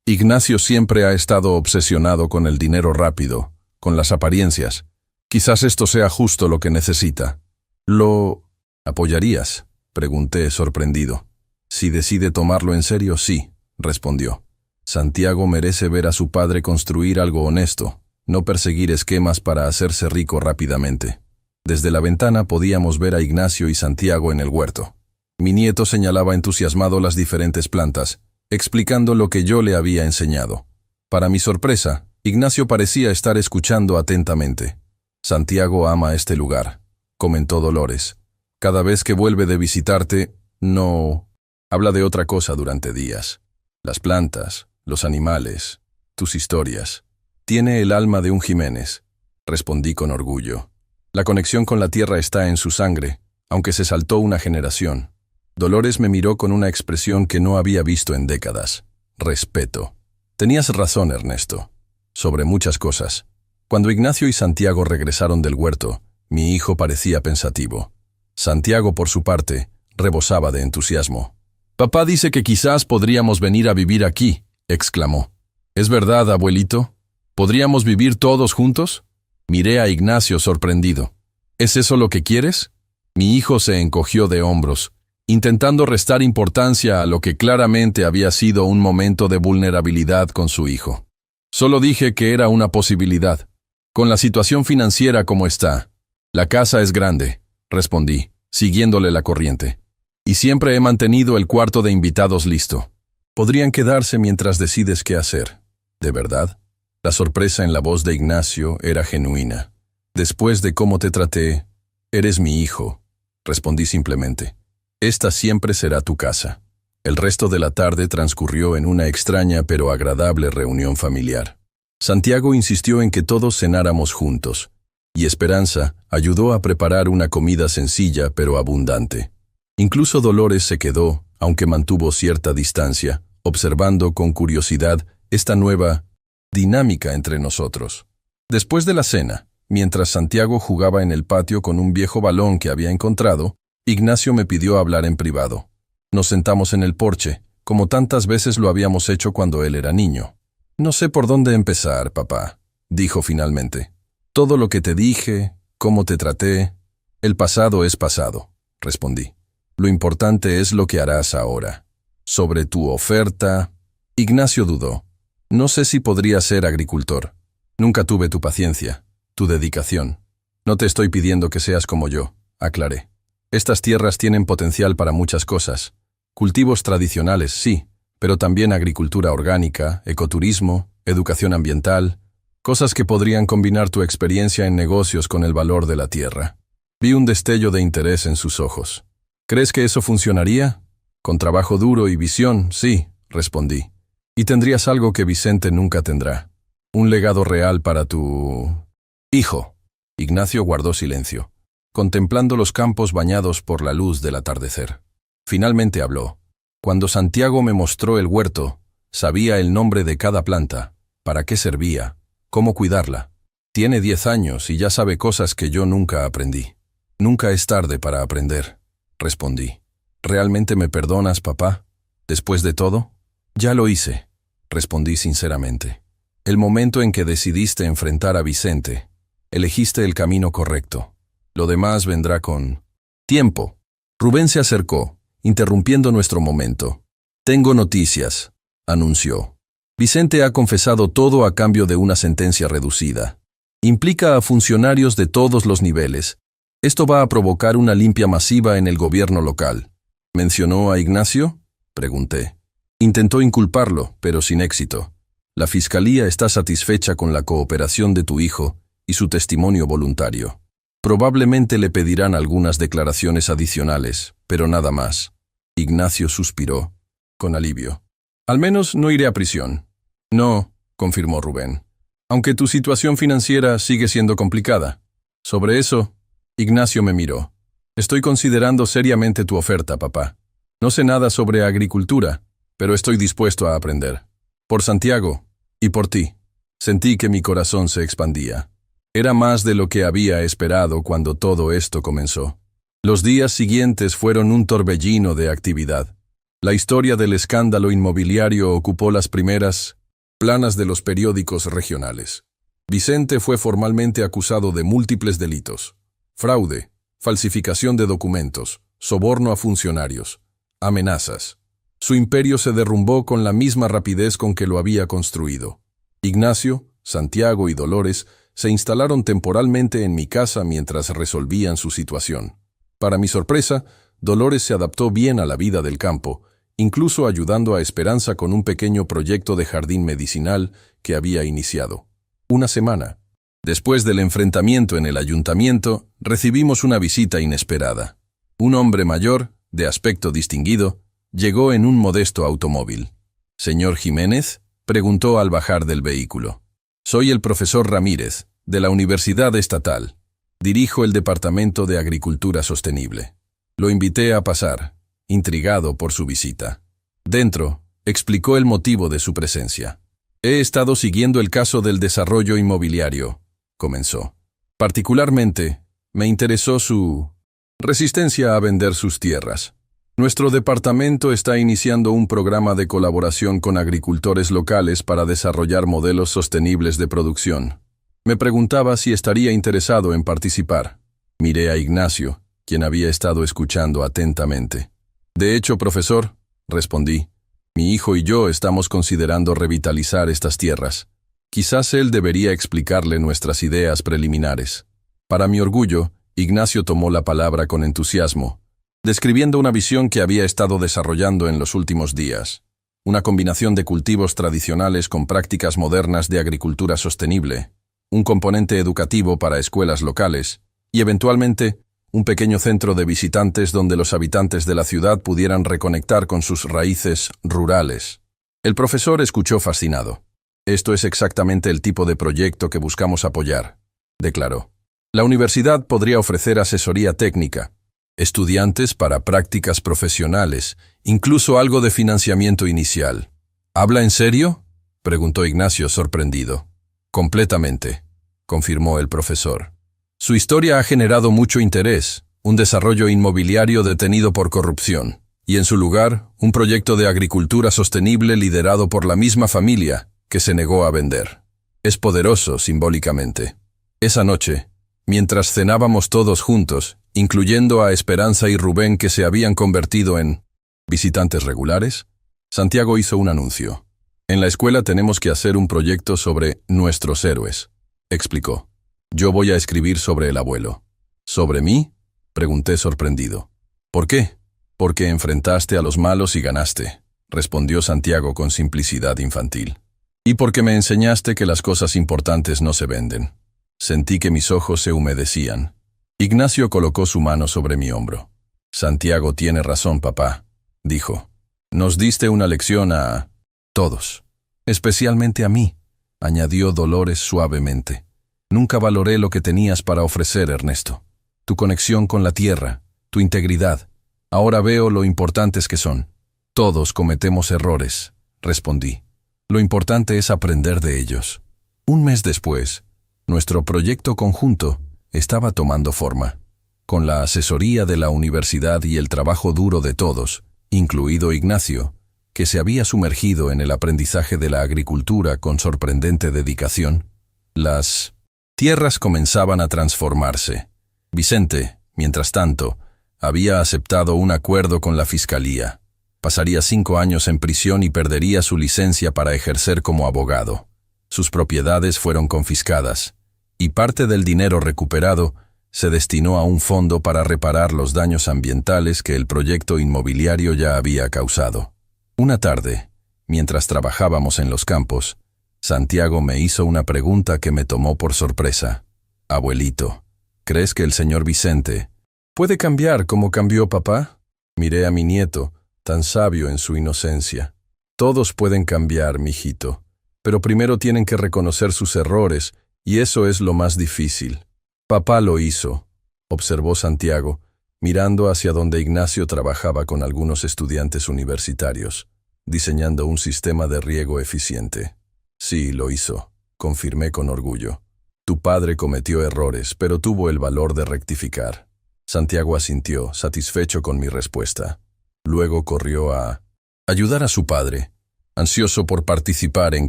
Ignacio siempre ha estado obsesionado con el dinero rápido, con las apariencias. Quizás esto sea justo lo que necesita. ¿Lo apoyarías?, pregunté sorprendido. Si decide tomarlo en serio, sí, respondió. Santiago merece ver a su padre construir algo honesto, no perseguir esquemas para hacerse rico rápidamente. Desde la ventana podíamos ver a Ignacio y Santiago en el huerto. Mi nieto señalaba entusiasmado las diferentes plantas, explicando lo que yo le había enseñado. Para mi sorpresa, Ignacio parecía estar escuchando atentamente. Santiago ama este lugar, comentó Dolores. Cada vez que vuelve de visitarte, no... habla de otra cosa durante días. Las plantas, los animales, tus historias. Tiene el alma de un Jiménez, respondí con orgullo. La conexión con la tierra está en su sangre, aunque se saltó una generación. Dolores me miró con una expresión que no había visto en décadas. Respeto. Tenías razón, Ernesto. Sobre muchas cosas. Cuando Ignacio y Santiago regresaron del huerto, mi hijo parecía pensativo. Santiago, por su parte, rebosaba de entusiasmo. «Papá dice que quizás podríamos venir a vivir aquí», exclamó. «¿Es verdad, abuelito? ¿Podríamos vivir todos juntos?» Miré a Ignacio sorprendido. «¿Es eso lo que quieres?» Mi hijo se encogió de hombros, intentando restar importancia a lo que claramente había sido un momento de vulnerabilidad con su hijo. Solo dije que era una posibilidad. Con la situación financiera como está. La casa es grande, respondí, siguiéndole la corriente. Y siempre he mantenido el cuarto de invitados listo. Podrían quedarse mientras decides qué hacer. ¿De verdad? La sorpresa en la voz de Ignacio era genuina. Después de cómo te traté, eres mi hijo, respondí simplemente. Esta siempre será tu casa. El resto de la tarde transcurrió en una extraña pero agradable reunión familiar. Santiago insistió en que todos cenáramos juntos, y Esperanza ayudó a preparar una comida sencilla pero abundante. Incluso Dolores se quedó, aunque mantuvo cierta distancia, observando con curiosidad esta nueva dinámica entre nosotros. Después de la cena, mientras Santiago jugaba en el patio con un viejo balón que había encontrado, Ignacio me pidió hablar en privado. Nos sentamos en el porche, como tantas veces lo habíamos hecho cuando él era niño. «No sé por dónde empezar, papá», dijo finalmente. «Todo lo que te dije, cómo te traté, el pasado es pasado», respondí. «Lo importante es lo que harás ahora. Sobre tu oferta...» Ignacio dudó. «No sé si podría ser agricultor. Nunca tuve tu paciencia, tu dedicación. No te estoy pidiendo que seas como yo», aclaré. «Estas tierras tienen potencial para muchas cosas. Cultivos tradicionales, sí, pero también agricultura orgánica, ecoturismo, educación ambiental, cosas que podrían combinar tu experiencia en negocios con el valor de la tierra». Vi un destello de interés en sus ojos. «¿Crees que eso funcionaría?» «Con trabajo duro y visión, sí», respondí. «Y tendrías algo que Vicente nunca tendrá. Un legado real para tu... hijo». Ignacio guardó silencio, contemplando los campos bañados por la luz del atardecer. Finalmente habló. «Cuando Santiago me mostró el huerto, sabía el nombre de cada planta, para qué servía, cómo cuidarla. Tiene 10 años y ya sabe cosas que yo nunca aprendí». «Nunca es tarde para aprender», respondí. «¿Realmente me perdonas, papá? Después de todo?» «Ya lo hice», respondí sinceramente. «El momento en que decidiste enfrentar a Vicente, elegiste el camino correcto. Lo demás vendrá con tiempo». Rubén se acercó, interrumpiendo nuestro momento. «Tengo noticias», anunció. «Vicente ha confesado todo a cambio de una sentencia reducida. Implica a funcionarios de todos los niveles. Esto va a provocar una limpia masiva en el gobierno local». «¿Mencionó a Ignacio?», pregunté. «Intentó inculparlo, pero sin éxito. La fiscalía está satisfecha con la cooperación de tu hijo y su testimonio voluntario. Probablemente le pedirán algunas declaraciones adicionales, pero nada más». Ignacio suspiró, con alivio. «Al menos no iré a prisión». «No», confirmó Rubén, «aunque tu situación financiera sigue siendo complicada». Sobre eso, Ignacio me miró. «Estoy considerando seriamente tu oferta, papá. No sé nada sobre agricultura, pero estoy dispuesto a aprender. Por Santiago y por ti». Sentí que mi corazón se expandía. Era más de lo que había esperado cuando todo esto comenzó. Los días siguientes fueron un torbellino de actividad. La historia del escándalo inmobiliario ocupó las primeras planas de los periódicos regionales. Vicente fue formalmente acusado de múltiples delitos: fraude, falsificación de documentos, soborno a funcionarios, amenazas. Su imperio se derrumbó con la misma rapidez con que lo había construido. Ignacio, Santiago y Dolores se instalaron temporalmente en mi casa mientras resolvían su situación. Para mi sorpresa, Dolores se adaptó bien a la vida del campo, incluso ayudando a Esperanza con un pequeño proyecto de jardín medicinal que había iniciado. Una semana después del enfrentamiento en el ayuntamiento, recibimos una visita inesperada. Un hombre mayor, de aspecto distinguido, llegó en un modesto automóvil. «¿Señor Jiménez?», preguntó al bajar del vehículo. «Soy el profesor Ramírez, de la Universidad Estatal. Dirijo el Departamento de Agricultura Sostenible». Lo invité a pasar, intrigado por su visita. Dentro, explicó el motivo de su presencia. «He estado siguiendo el caso del desarrollo inmobiliario», comenzó. «Particularmente, me interesó su resistencia a vender sus tierras. Nuestro departamento está iniciando un programa de colaboración con agricultores locales para desarrollar modelos sostenibles de producción. Me preguntaba si estaría interesado en participar». Miré a Ignacio, quien había estado escuchando atentamente. «De hecho, profesor», respondí, «mi hijo y yo estamos considerando revitalizar estas tierras. Quizás él debería explicarle nuestras ideas preliminares». Para mi orgullo, Ignacio tomó la palabra con entusiasmo, describiendo una visión que había estado desarrollando en los últimos días. Una combinación de cultivos tradicionales con prácticas modernas de agricultura sostenible, un componente educativo para escuelas locales y, eventualmente, un pequeño centro de visitantes donde los habitantes de la ciudad pudieran reconectar con sus raíces rurales. El profesor escuchó fascinado. «Esto es exactamente el tipo de proyecto que buscamos apoyar», declaró. «La universidad podría ofrecer asesoría técnica, estudiantes para prácticas profesionales, incluso algo de financiamiento inicial». «¿Habla en serio?», preguntó Ignacio sorprendido. «Completamente. confirmó el profesor. Su historia ha generado mucho interés, un desarrollo inmobiliario detenido por corrupción, y en su lugar, un proyecto de agricultura sostenible liderado por la misma familia que se negó a vender. Es poderoso simbólicamente. Esa noche, mientras cenábamos todos juntos, incluyendo a Esperanza y Rubén que se habían convertido en visitantes regulares, Santiago hizo un anuncio. En la escuela tenemos que hacer un proyecto sobre nuestros héroes, explicó. Yo voy a escribir sobre el abuelo. ¿Sobre mí? Pregunté sorprendido. ¿Por qué? Porque enfrentaste a los malos y ganaste, respondió Santiago con simplicidad infantil. Y porque me enseñaste que las cosas importantes no se venden. Sentí que mis ojos se humedecían. Ignacio colocó su mano sobre mi hombro. Santiago tiene razón, papá, dijo. Nos diste una lección a todos, especialmente a mí, añadió Dolores suavemente. Nunca valoré lo que tenías para ofrecer, Ernesto. Tu conexión con la tierra, tu integridad. Ahora veo lo importantes que son. Todos cometemos errores, respondí. Lo importante es aprender de ellos. Un mes después, nuestro proyecto conjunto estaba tomando forma. Con la asesoría de la universidad y el trabajo duro de todos, incluido Ignacio, que se había sumergido en el aprendizaje de la agricultura con sorprendente dedicación, las tierras comenzaban a transformarse. Vicente, mientras tanto, había aceptado un acuerdo con la fiscalía. Pasaría 5 años en prisión y perdería su licencia para ejercer como abogado. Sus propiedades fueron confiscadas, y parte del dinero recuperado se destinó a un fondo para reparar los daños ambientales que el proyecto inmobiliario ya había causado. Una tarde, mientras trabajábamos en los campos, Santiago me hizo una pregunta que me tomó por sorpresa. Abuelito, ¿crees que el señor Vicente puede cambiar como cambió papá? Miré a mi nieto, tan sabio en su inocencia. Todos pueden cambiar, mijito, pero primero tienen que reconocer sus errores, y eso es lo más difícil. Papá lo hizo, observó Santiago, mirando hacia donde Ignacio trabajaba con algunos estudiantes universitarios, diseñando un sistema de riego eficiente. Sí, lo hizo, confirmé con orgullo. Tu padre cometió errores, pero tuvo el valor de rectificar. Santiago asintió, satisfecho con mi respuesta. Luego corrió a ayudar a su padre, ansioso por participar en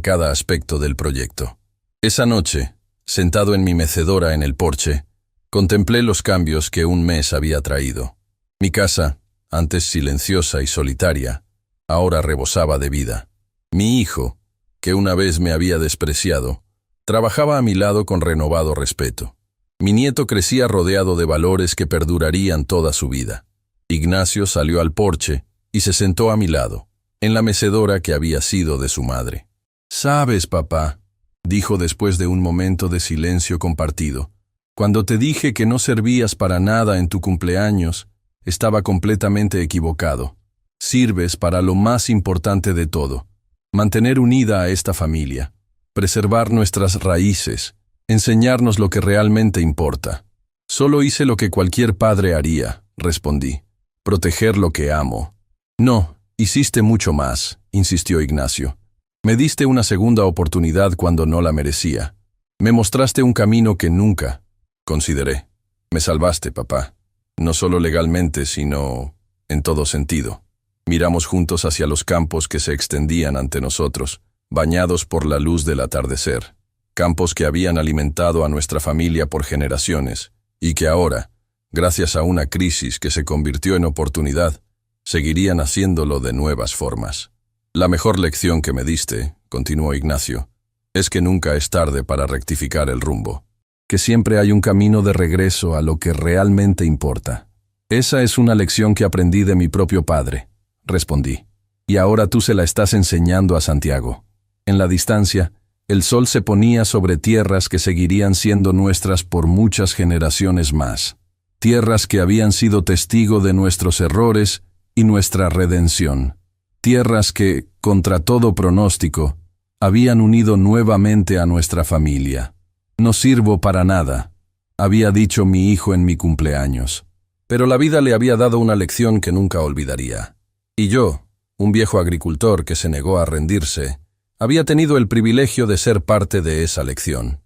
cada aspecto del proyecto. Esa noche, sentado en mi mecedora en el porche, contemplé los cambios que un mes había traído. Mi casa, antes silenciosa y solitaria, ahora rebosaba de vida. Mi hijo, que una vez me había despreciado, trabajaba a mi lado con renovado respeto. Mi nieto crecía rodeado de valores que perdurarían toda su vida. Ignacio salió al porche y se sentó a mi lado, en la mecedora que había sido de su madre. «Sabes, papá», dijo después de un momento de silencio compartido, «cuando te dije que no servías para nada en tu cumpleaños, estaba completamente equivocado. Sirves para lo más importante de todo, mantener unida a esta familia, preservar nuestras raíces, enseñarnos lo que realmente importa». «Solo hice lo que cualquier padre haría», respondí, «proteger lo que amo». «No, hiciste mucho más», insistió Ignacio. «Me diste una segunda oportunidad cuando no la merecía. Me mostraste un camino que nunca consideré. Me salvaste, papá. No solo legalmente, sino en todo sentido». Miramos juntos hacia los campos que se extendían ante nosotros, bañados por la luz del atardecer. Campos que habían alimentado a nuestra familia por generaciones, y que ahora, gracias a una crisis que se convirtió en oportunidad, seguirían haciéndolo de nuevas formas. «La mejor lección que me diste», continuó Ignacio, «es que nunca es tarde para rectificar el rumbo. Que siempre hay un camino de regreso a lo que realmente importa. Esa es una lección que aprendí de mi propio padre», respondí. «Y ahora tú se la estás enseñando a Santiago». En la distancia, el sol se ponía sobre tierras que seguirían siendo nuestras por muchas generaciones más. Tierras que habían sido testigo de nuestros errores y nuestra redención. Tierras que, contra todo pronóstico, habían unido nuevamente a nuestra familia. «No sirvo para nada», había dicho mi hijo en mi cumpleaños. Pero la vida le había dado una lección que nunca olvidaría. Y yo, un viejo agricultor que se negó a rendirse, había tenido el privilegio de ser parte de esa lección.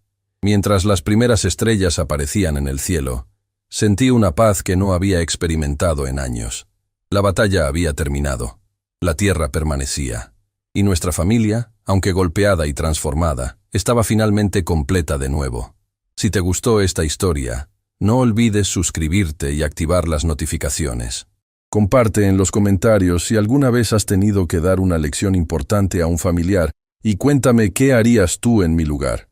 Mientras las primeras estrellas aparecían en el cielo, sentí una paz que no había experimentado en años. La batalla había terminado, la tierra permanecía, y nuestra familia, aunque golpeada y transformada, estaba finalmente completa de nuevo. Si te gustó esta historia, no olvides suscribirte y activar las notificaciones. Comparte en los comentarios si alguna vez has tenido que dar una lección importante a un familiar y cuéntame qué harías tú en mi lugar.